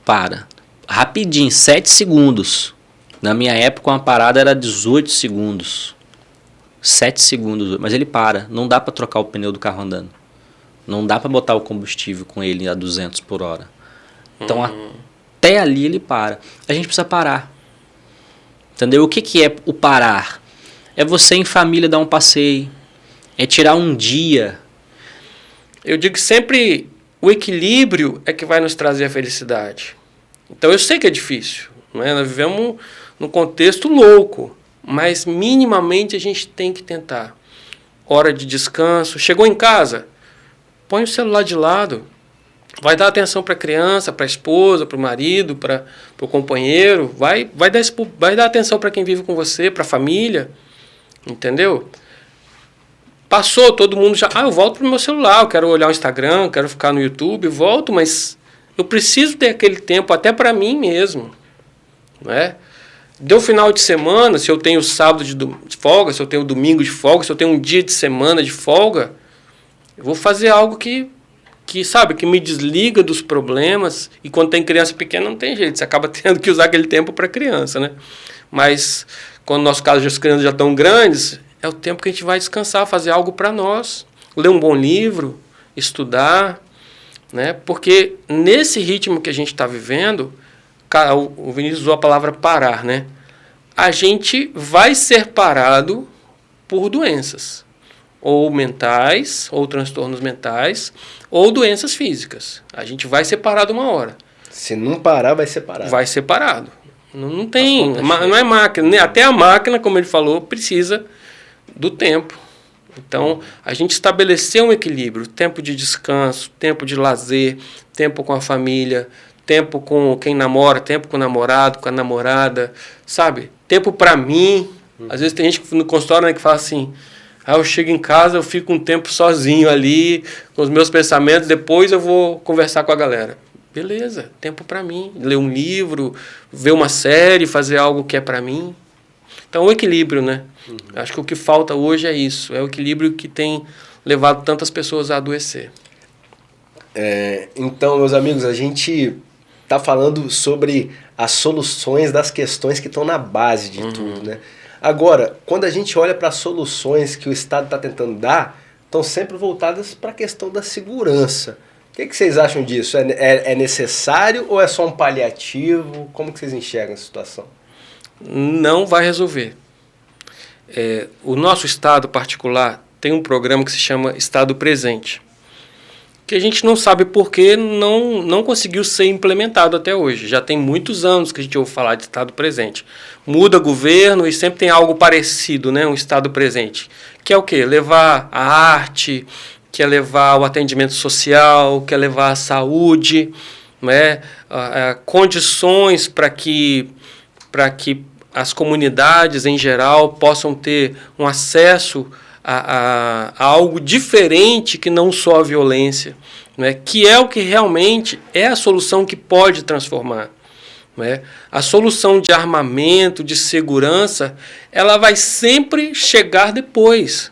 para. Rapidinho, 7 segundos. Na minha época, uma parada era 18 segundos. 7 segundos. Mas ele para. Não dá para trocar o pneu do carro andando. Não dá para botar o combustível com ele a 200 por hora. Então, até ali ele para. A gente precisa parar. Entendeu? O que é o parar? É você em família dar um passeio. É tirar um dia. Eu digo que sempre o equilíbrio é que vai nos trazer a felicidade. Então eu sei que é difícil. Né? Nós vivemos num contexto louco. Mas minimamente a gente tem que tentar. Hora de descanso. Chegou em casa? Põe o celular de lado. Vai dar atenção para a criança, para a esposa, para o marido, para o companheiro. Vai dar atenção para quem vive com você, para a família. Entendeu? Passou, todo mundo já... eu volto pro meu celular, eu quero olhar o Instagram, quero ficar no YouTube, volto, mas eu preciso ter aquele tempo até para mim mesmo. Não é? Deu final de semana, se eu tenho sábado de folga, se eu tenho domingo de folga, se eu tenho um dia de semana de folga, eu vou fazer algo que sabe, que me desliga dos problemas. E quando tem criança pequena não tem jeito, você acaba tendo que usar aquele tempo para criança, né? Mas quando no nosso caso as crianças já estão grandes, é o tempo que a gente vai descansar, fazer algo para nós, ler um bom livro, estudar, né? Porque nesse ritmo que a gente está vivendo, o Vinícius usou a palavra parar, né? A gente vai ser parado por doenças, ou mentais, ou transtornos mentais, ou doenças físicas. A gente vai ser parado uma hora. Se não parar, vai ser parado. Vai ser parado. Não tem, não é máquina. Até a máquina, como ele falou, precisa do tempo. Então, a gente estabeleceu um equilíbrio. Tempo de descanso, tempo de lazer, tempo com a família, tempo com quem namora, tempo com o namorado, com a namorada, sabe? Tempo para mim. Às vezes tem gente no consultório, né, que fala assim, eu chego em casa, eu fico um tempo sozinho ali, com os meus pensamentos, depois eu vou conversar com a galera. Beleza, tempo para mim. Ler um livro, ver uma série, fazer algo que é para mim. Então, o equilíbrio, né? Acho que o que falta hoje é isso. É o equilíbrio que tem levado tantas pessoas a adoecer. Então, meus amigos, a gente está falando sobre as soluções das questões que estão na base de tudo, né? Agora, quando a gente olha para as soluções que o Estado está tentando dar, estão sempre voltadas para a questão da segurança. O que vocês acham disso? É necessário ou é só um paliativo? Como que vocês enxergam essa situação? Não vai resolver. O nosso Estado particular tem um programa que se chama Estado Presente, que a gente não sabe por que não conseguiu ser implementado até hoje. Já tem muitos anos que a gente ouve falar de Estado Presente. Muda governo e sempre tem algo parecido, né? Um Estado Presente. Que é o quê? Levar a arte, que é levar o atendimento social, que é levar a saúde, né? Condições para que as comunidades em geral possam ter um acesso a algo diferente que não só a violência. né, que é o que realmente é a solução que pode transformar. Né? A solução de armamento, de segurança, ela vai sempre chegar depois.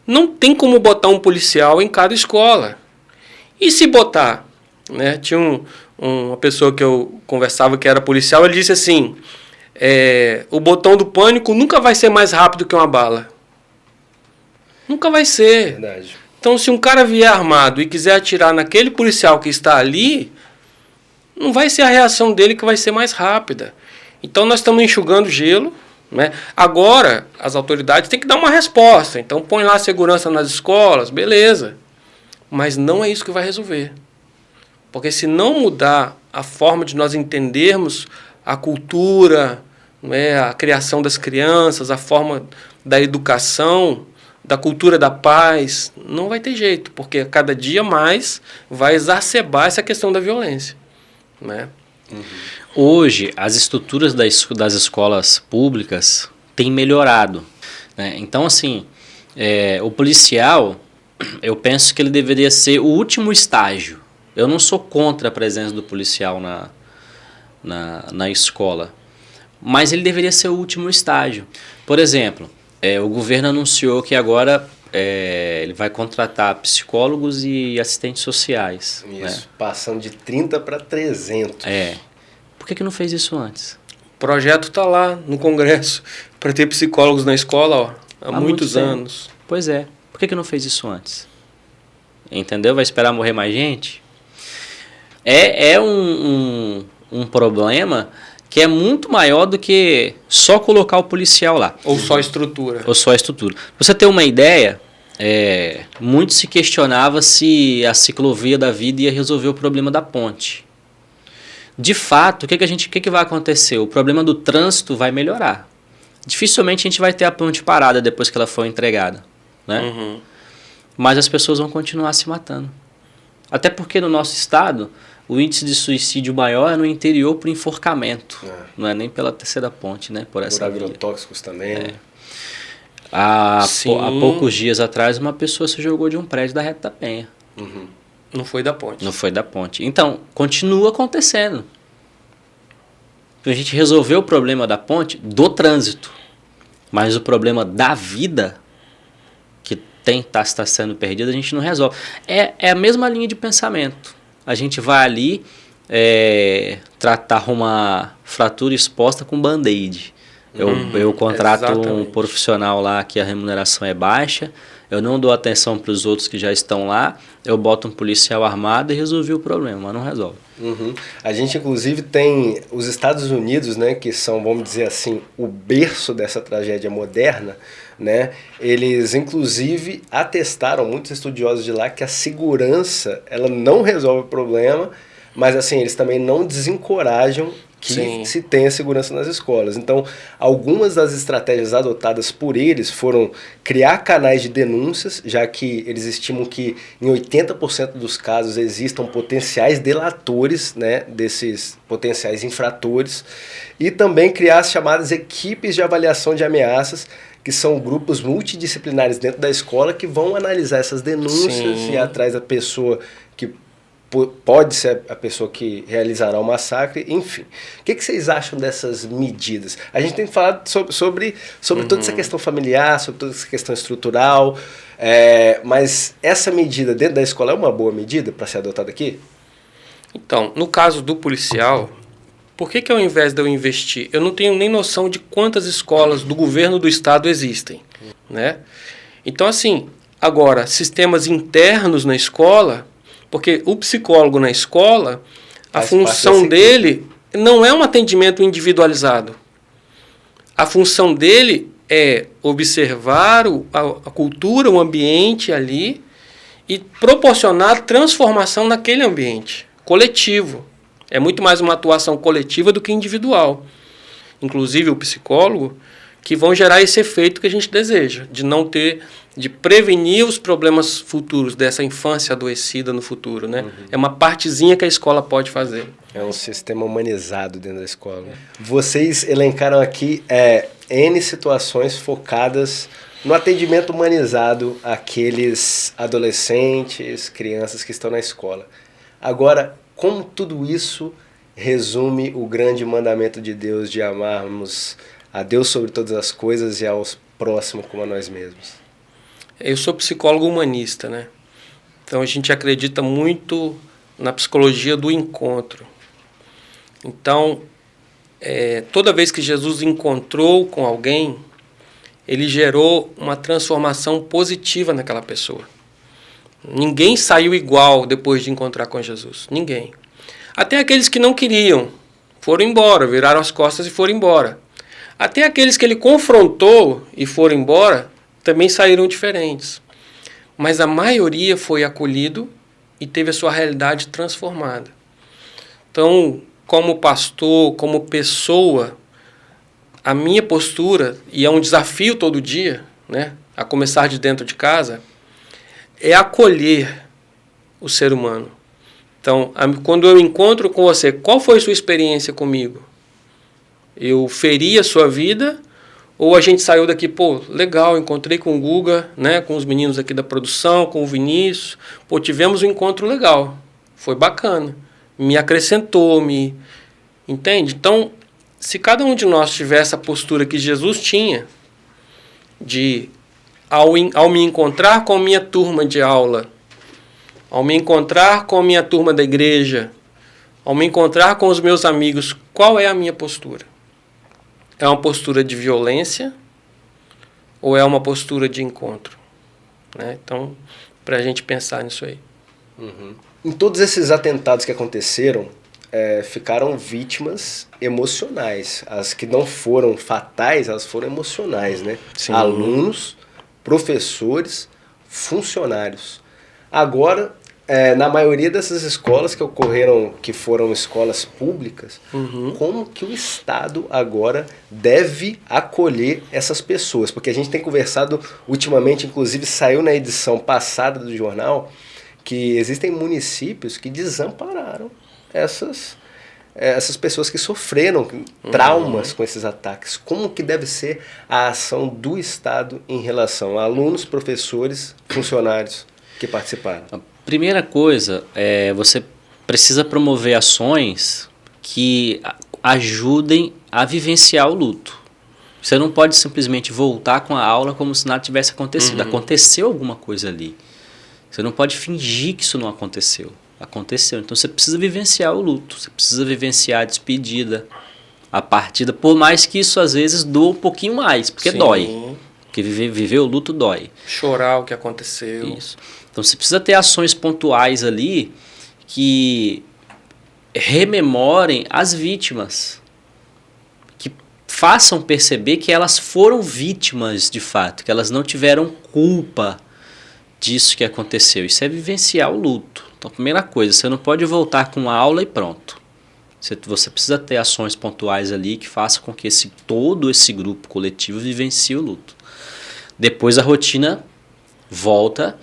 Não tem como botar um policial em cada escola. E se botar? Né? Tinha uma pessoa que eu conversava que era policial, ele disse assim, o botão do pânico nunca vai ser mais rápido que uma bala. Nunca vai ser. Verdade. Então, se um cara vier armado e quiser atirar naquele policial que está ali, não vai ser a reação dele que vai ser mais rápida. Então, nós estamos enxugando gelo. Né? Agora, as autoridades têm que dar uma resposta. Então, põe lá a segurança nas escolas, beleza. Mas não é isso que vai resolver. Porque se não mudar a forma de nós entendermos a cultura, né, a criação das crianças, a forma da educação, da cultura da paz, não vai ter jeito, porque cada dia mais vai exacerbar essa questão da violência. Né? Uhum. Hoje, as estruturas das escolas públicas têm melhorado. Né? Então, assim, o policial, eu penso que ele deveria ser o último estágio. Eu não sou contra a presença do policial na escola, mas ele deveria ser o último estágio. Por exemplo, o governo anunciou que agora ele vai contratar psicólogos e assistentes sociais. Isso, né? Passando de 30 para 300. Por que não fez isso antes? O projeto está lá no Congresso para ter psicólogos na escola há muitos anos. Pois é. Por que não fez isso antes? Entendeu? Vai esperar morrer mais gente? É um problema que é muito maior do que só colocar o policial lá. Ou só a estrutura. Ou só a estrutura. Pra você ter uma ideia, muito se questionava se a ciclovia da vida ia resolver o problema da ponte. De fato, o que vai acontecer? O problema do trânsito vai melhorar. Dificilmente a gente vai ter a ponte parada depois que ela for entregada. Né? Uhum. Mas as pessoas vão continuar se matando. Até porque no nosso estado, o índice de suicídio maior é no interior por enforcamento. Não é nem pela terceira ponte, né? Por essa via. Agrotóxicos também. Né? Há poucos dias atrás, uma pessoa se jogou de um prédio da Reta da Penha. Uhum. Não foi da ponte. Não foi da ponte. Então, continua acontecendo. A gente resolveu o problema da ponte do trânsito. Mas o problema da vida que está sendo perdida, a gente não resolve. É a mesma linha de pensamento. A gente vai ali tratar uma fratura exposta com band-aid. Eu contrato um profissional lá que a remuneração é baixa, eu não dou atenção para os outros que já estão lá, eu boto um policial armado e resolvi o problema, mas não resolve. Uhum. A gente, inclusive, tem os Estados Unidos, né, que são, vamos dizer assim, o berço dessa tragédia moderna, né? Eles, inclusive, atestaram, muitos estudiosos de lá, que a segurança ela não resolve o problema, mas assim, eles também não desencorajam que se tenha segurança nas escolas. Então, algumas das estratégias adotadas por eles foram criar canais de denúncias, já que eles estimam que em 80% dos casos existam potenciais delatores, né, desses potenciais infratores, e também criar as chamadas equipes de avaliação de ameaças, que são grupos multidisciplinares dentro da escola que vão analisar essas denúncias e ir atrás da pessoa que pode ser a pessoa que realizará o massacre, enfim. O que vocês acham dessas medidas? A gente tem falado sobre toda essa questão familiar, sobre toda essa questão estrutural, mas essa medida dentro da escola é uma boa medida para ser adotada aqui? Então, no caso do policial, por que ao invés de eu investir, eu não tenho nem noção de quantas escolas do governo do estado existem, né? Então, assim, agora, sistemas internos na escola, porque o psicólogo na escola, a função dele não é um atendimento individualizado. A função dele é observar a cultura, o ambiente ali e proporcionar transformação naquele ambiente coletivo. É muito mais uma atuação coletiva do que individual. Inclusive o psicólogo, que vão gerar esse efeito que a gente deseja, de prevenir os problemas futuros dessa infância adoecida no futuro, né? É uma partezinha que a escola pode fazer. É um sistema humanizado dentro da escola. Vocês elencaram aqui N situações focadas no atendimento humanizado àqueles adolescentes, crianças que estão na escola. Agora, como tudo isso resume o grande mandamento de Deus de amarmos a Deus sobre todas as coisas e aos próximos como a nós mesmos? Eu sou psicólogo humanista, né? Então a gente acredita muito na psicologia do encontro. Então, toda vez que Jesus encontrou com alguém, ele gerou uma transformação positiva naquela pessoa. Ninguém saiu igual depois de encontrar com Jesus. Ninguém. Até aqueles que não queriam foram embora, viraram as costas e foram embora. Até aqueles que ele confrontou e foram embora também saíram diferentes. Mas a maioria foi acolhido e teve a sua realidade transformada. Então, como pastor, como pessoa, a minha postura, e é um desafio todo dia, né, a começar de dentro de casa, é acolher o ser humano. Então, quando eu encontro com você, qual foi a sua experiência comigo? Eu feri a sua vida ou a gente saiu daqui, pô, legal, encontrei com o Guga, né, com os meninos aqui da produção, com o Vinícius, pô, tivemos um encontro legal, foi bacana, me acrescentou, entende? Então, se cada um de nós tiver essa postura que Jesus tinha, de ao me encontrar com a minha turma de aula, ao me encontrar com a minha turma da igreja, ao me encontrar com os meus amigos, qual é a minha postura? É uma postura de violência ou é uma postura de encontro? Né? Então, para a gente pensar nisso aí. Uhum. Em todos esses atentados que aconteceram, ficaram vítimas emocionais. As que não foram fatais, elas foram emocionais, né? Sim. Alunos, professores, funcionários. Agora, na maioria dessas escolas que ocorreram, que foram escolas públicas, como que o Estado agora deve acolher essas pessoas? Porque a gente tem conversado ultimamente, inclusive saiu na edição passada do jornal, que existem municípios que desampararam essas pessoas que sofreram traumas com esses ataques. Como que deve ser a ação do Estado em relação a alunos, professores, funcionários que participaram? Primeira coisa, você precisa promover ações que ajudem a vivenciar o luto. Você não pode simplesmente voltar com a aula como se nada tivesse acontecido. Aconteceu alguma coisa ali. Você não pode fingir que isso não aconteceu. Aconteceu. Então você precisa vivenciar o luto. Você precisa vivenciar a despedida, a partida. Por mais que isso às vezes doa um pouquinho mais, porque dói. Porque viver o luto dói. Chorar o que aconteceu. Isso. Então você precisa ter ações pontuais ali que rememorem as vítimas, que façam perceber que elas foram vítimas de fato, que elas não tiveram culpa disso que aconteceu. Isso é vivenciar o luto. Então, primeira coisa, você não pode voltar com a aula e pronto. Você precisa ter ações pontuais ali que façam com que todo esse grupo coletivo vivencie o luto. Depois a rotina volta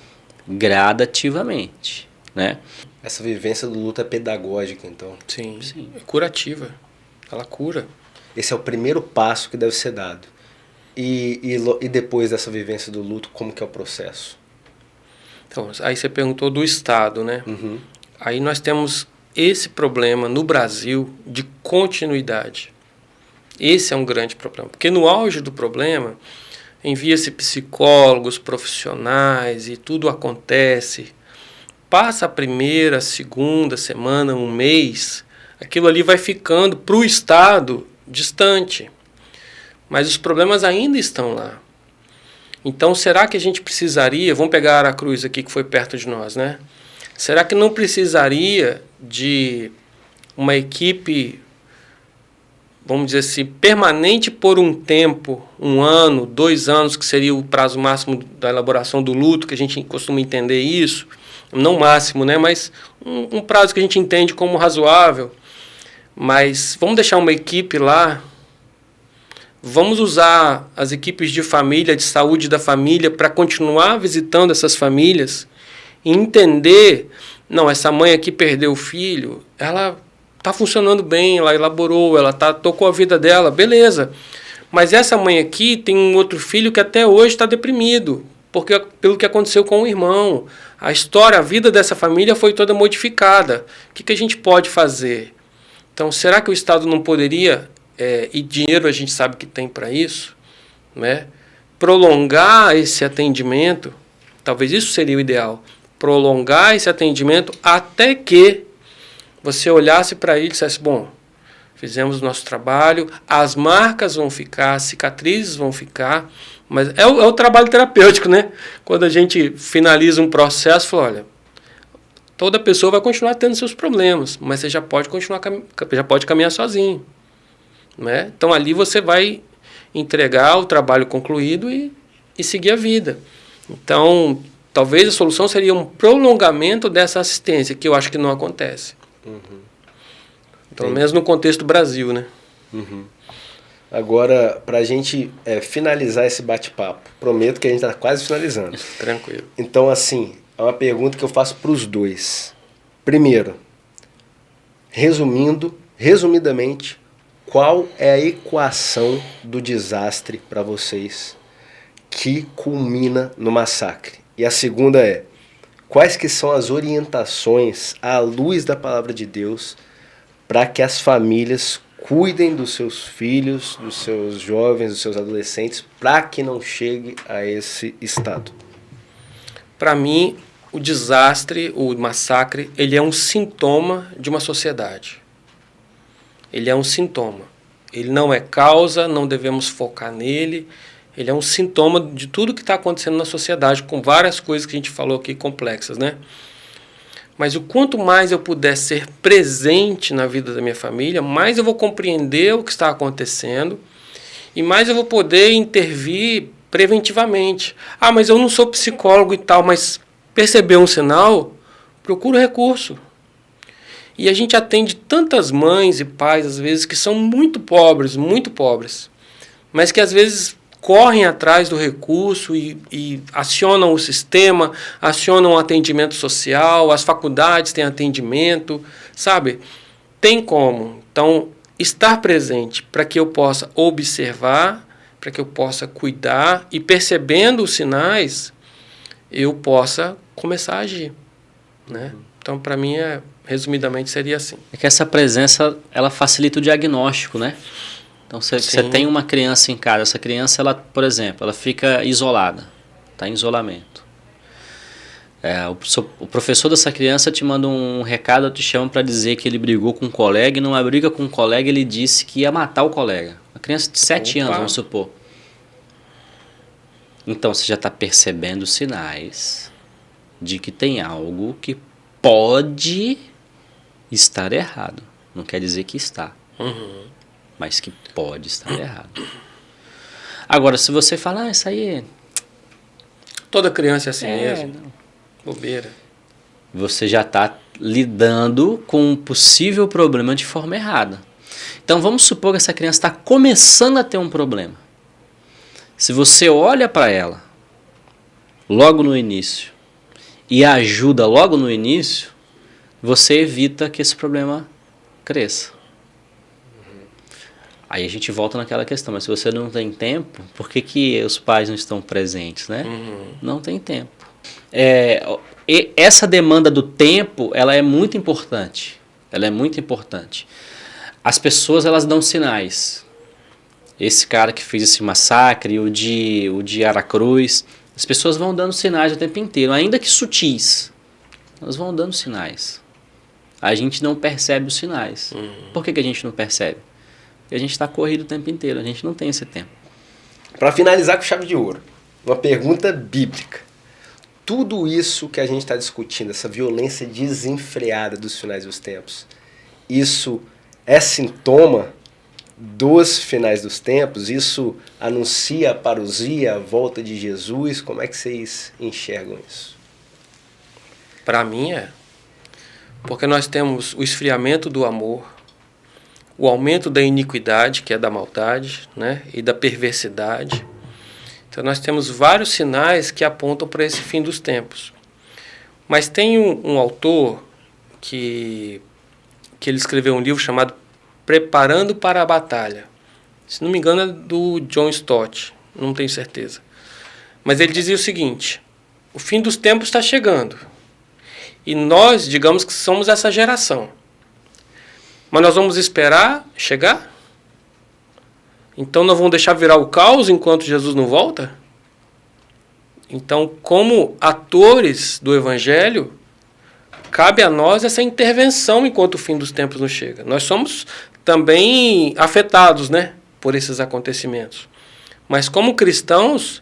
gradativamente, né? Essa vivência do luto é pedagógica, então. Sim. É curativa. Ela cura. Esse é o primeiro passo que deve ser dado. E depois dessa vivência do luto, como que é o processo? Então, aí você perguntou do Estado, né? Aí nós temos esse problema no Brasil de continuidade. Esse é um grande problema. Porque no auge do problema, envia-se psicólogos, profissionais e tudo acontece. Passa a primeira, segunda semana, um mês, aquilo ali vai ficando para o Estado distante. Mas os problemas ainda estão lá. Então, será que a gente precisaria, vamos pegar Aracruz aqui que foi perto de nós, né? Será que não precisaria de uma equipe, vamos dizer assim, permanente por um tempo, 1 ano, 2 anos, que seria o prazo máximo da elaboração do luto, que a gente costuma entender isso, não máximo, né? Mas um prazo que a gente entende como razoável. Mas vamos deixar uma equipe lá. Vamos usar as equipes de família, de saúde da família, para continuar visitando essas famílias e entender, não, essa mãe aqui perdeu o filho, ela está funcionando bem, ela elaborou, ela tocou a vida dela, beleza. Mas essa mãe aqui tem um outro filho que até hoje está deprimido, porque pelo que aconteceu com o irmão. A história, a vida dessa família foi toda modificada. O que a gente pode fazer? Então, será que o Estado não poderia, e dinheiro a gente sabe que tem para isso, né? Prolongar esse atendimento? Talvez isso seria o ideal. Prolongar esse atendimento até que você olhasse para ele e dissesse, bom, fizemos o nosso trabalho, as marcas vão ficar, as cicatrizes vão ficar, mas é o trabalho terapêutico, né? Quando a gente finaliza um processo, fala, olha, toda pessoa vai continuar tendo seus problemas, mas você já pode caminhar sozinho, né? Então ali você vai entregar o trabalho concluído e seguir a vida. Então, talvez a solução seria um prolongamento dessa assistência, que eu acho que não acontece. Pelo menos no contexto do Brasil, né? Agora, para a gente finalizar esse bate-papo, prometo que a gente está quase finalizando. Tranquilo. Então, assim, é uma pergunta que eu faço para os dois. Primeiro, resumidamente, qual é a equação do desastre para vocês que culmina no massacre? E a segunda é, quais que são as orientações à luz da palavra de Deus para que as famílias cuidem dos seus filhos, dos seus jovens, dos seus adolescentes, para que não chegue a esse estado? Para mim, o desastre, o massacre, ele é um sintoma de uma sociedade. Ele é um sintoma. Ele não é causa, não devemos focar nele. Ele é um sintoma de tudo que está acontecendo na sociedade, com várias coisas que a gente falou aqui complexas, né? Mas o quanto mais eu puder ser presente na vida da minha família, mais eu vou compreender o que está acontecendo e mais eu vou poder intervir preventivamente. Ah, mas eu não sou psicólogo e tal, mas percebeu um sinal? Procura recurso. E a gente atende tantas mães e pais, às vezes, que são muito pobres, mas que às vezes correm atrás do recurso e acionam o sistema, acionam o atendimento social, as faculdades têm atendimento, sabe? Tem como. Então, estar presente para que eu possa observar, para que eu possa cuidar e percebendo os sinais, eu possa começar a agir, né? Então, para mim, resumidamente, seria assim. É que essa presença, ela facilita o diagnóstico, né? Então, você tem uma criança em casa, essa criança, ela, por exemplo, ela fica isolada, está em isolamento. O professor dessa criança te manda um recado, te chama para dizer que ele brigou com um colega, e numa briga com um colega ele disse que ia matar o colega. Uma criança de 7 anos, vamos supor. Então, você já está percebendo sinais de que tem algo que pode estar errado. Não quer dizer que está. Mas que pode estar errado. Agora, se você falar, isso aí... Toda criança é assim mesmo. Bobeira. Você já está lidando com um possível problema de forma errada. Então, vamos supor que essa criança está começando a ter um problema. Se você olha para ela logo no início e ajuda logo no início, você evita que esse problema cresça. Aí a gente volta naquela questão, mas se você não tem tempo, por que os pais não estão presentes, né? Não tem tempo. E essa demanda do tempo, ela é muito importante. Ela é muito importante. As pessoas, elas dão sinais. Esse cara que fez esse massacre, o de Aracruz, as pessoas vão dando sinais o tempo inteiro, ainda que sutis. Elas vão dando sinais. A gente não percebe os sinais. Por que a gente não percebe? Porque a gente está corrido o tempo inteiro, a gente não tem esse tempo. Para finalizar com chave de ouro, uma pergunta bíblica. Tudo isso que a gente está discutindo, essa violência desenfreada dos finais dos tempos, isso é sintoma dos finais dos tempos? Isso anuncia a parousia, a volta de Jesus? Como é que vocês enxergam isso? Para mim é. Porque nós temos o esfriamento do amor, o aumento da iniquidade, que é da maldade, né, e da perversidade. Então nós temos vários sinais que apontam para esse fim dos tempos. Mas tem um autor que ele escreveu um livro chamado Preparando para a Batalha. Se não me engano, é do John Stott, não tenho certeza. Mas ele dizia o seguinte: o fim dos tempos está chegando. E nós, digamos que somos essa geração. Mas nós vamos esperar chegar? Então nós vamos deixar virar o caos enquanto Jesus não volta? Então, como atores do Evangelho, cabe a nós essa intervenção enquanto o fim dos tempos não chega. Nós somos também afetados, né, por esses acontecimentos. Mas como cristãos,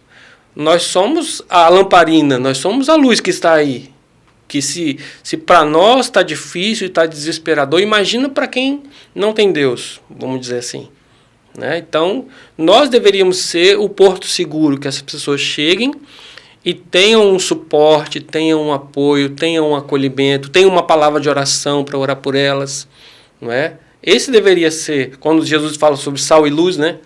nós somos a lamparina, nós somos a luz que está aí. Que se para nós está difícil e está desesperador, imagina para quem não tem Deus, vamos dizer assim. Né? Então, nós deveríamos ser o porto seguro, que essas pessoas cheguem e tenham um suporte, tenham um apoio, tenham um acolhimento, tenham uma palavra de oração para orar por elas. Não é? Esse deveria ser, quando Jesus fala sobre sal e luz, né?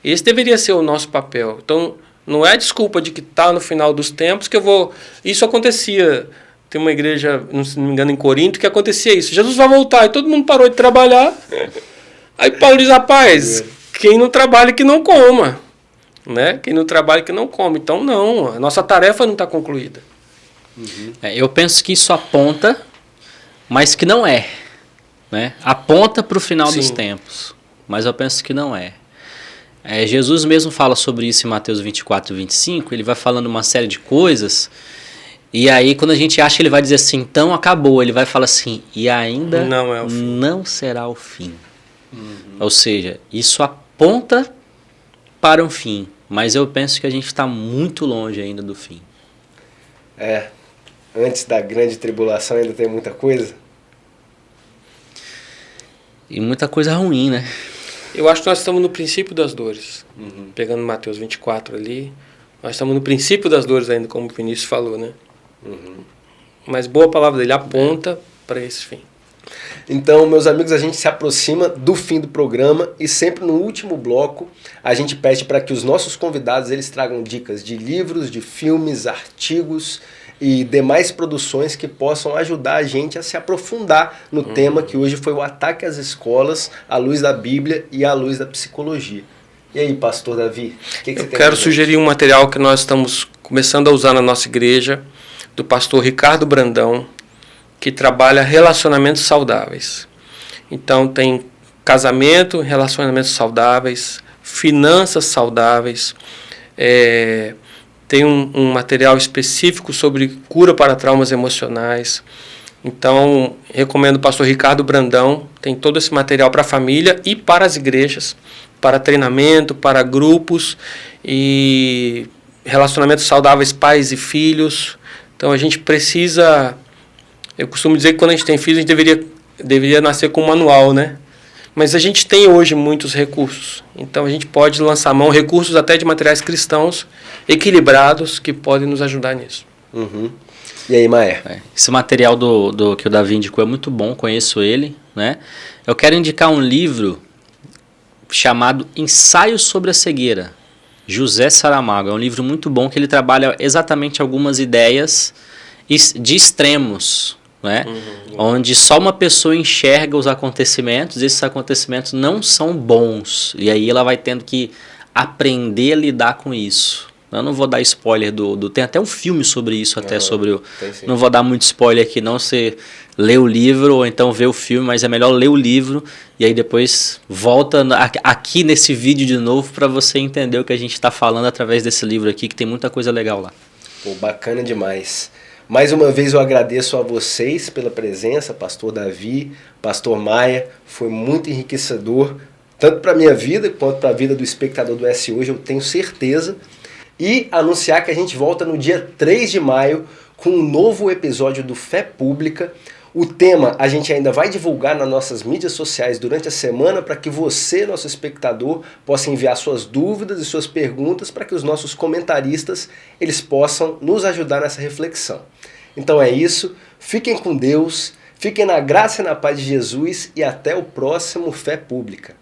Esse deveria ser o nosso papel. Então, não é desculpa de que está no final dos tempos que eu vou... Isso acontecia, tem uma igreja, se não me engano, em Corinto, que acontecia isso. Jesus vai voltar e todo mundo parou de trabalhar. Aí Paulo diz, rapaz, quem não trabalha que não coma. Né? Quem não trabalha que não come. Então, não, a nossa tarefa não está concluída. Eu penso que isso aponta, mas que não é. Né? Aponta para o final dos tempos, mas eu penso que não é. Jesus mesmo fala sobre isso em Mateus 24 e 25, ele vai falando uma série de coisas, e aí quando a gente acha que ele vai dizer assim, então acabou, ele vai falar assim, e ainda não será o fim. Ou seja, isso aponta para um fim, mas eu penso que a gente está muito longe ainda do fim. Antes da grande tribulação ainda tem muita coisa? E muita coisa ruim, né? Eu acho que nós estamos no princípio das dores. Pegando Mateus 24 ali, nós estamos no princípio das dores ainda, como o Vinícius falou, né? Mas boa palavra dele, aponta para esse fim. Então, meus amigos, a gente se aproxima do fim do programa e sempre no último bloco a gente pede para que os nossos convidados eles tragam dicas de livros, de filmes, artigos e demais produções que possam ajudar a gente a se aprofundar no tema que hoje foi o ataque às escolas, à luz da Bíblia e à luz da psicologia. E aí, pastor Davi, o que você tem? Eu quero sugerir um material que nós estamos começando a usar na nossa igreja, do pastor Ricardo Brandão, que trabalha relacionamentos saudáveis. Então tem casamento, relacionamentos saudáveis, finanças saudáveis, tem um material específico sobre cura para traumas emocionais. Então, recomendo o pastor Ricardo Brandão, tem todo esse material para a família e para as igrejas, para treinamento, para grupos e relacionamentos saudáveis pais e filhos. Então, a gente precisa... Eu costumo dizer que quando a gente tem filhos, a gente deveria nascer com um manual, né? Mas a gente tem hoje muitos recursos. Então a gente pode lançar mão recursos até de materiais cristãos equilibrados que podem nos ajudar nisso. E aí, Maia? Esse material do que o Davi indicou é muito bom, conheço ele, né? Eu quero indicar um livro chamado Ensaios sobre a Cegueira, José Saramago. É um livro muito bom que ele trabalha exatamente algumas ideias de extremos, né? Onde só uma pessoa enxerga os acontecimentos, esses acontecimentos não são bons, e aí ela vai tendo que aprender a lidar com isso. Eu não vou dar spoiler tem até um filme sobre isso, até sobre não vou dar muito spoiler aqui não, você lê o livro ou então vê o filme, mas é melhor ler o livro e aí depois volta aqui nesse vídeo de novo para você entender o que a gente está falando através desse livro aqui, que tem muita coisa legal lá. Pô, bacana demais. Mais uma vez eu agradeço a vocês pela presença, pastor Davi, pastor Maia, foi muito enriquecedor, tanto para a minha vida quanto para a vida do espectador do S Hoje, eu tenho certeza. E anunciar que a gente volta no dia 3 de maio com um novo episódio do Fé Pública. O tema a gente ainda vai divulgar nas nossas mídias sociais durante a semana para que você, nosso espectador, possa enviar suas dúvidas e suas perguntas para que os nossos comentaristas eles possam nos ajudar nessa reflexão. Então é isso, fiquem com Deus, fiquem na graça e na paz de Jesus e até o próximo Fé Pública.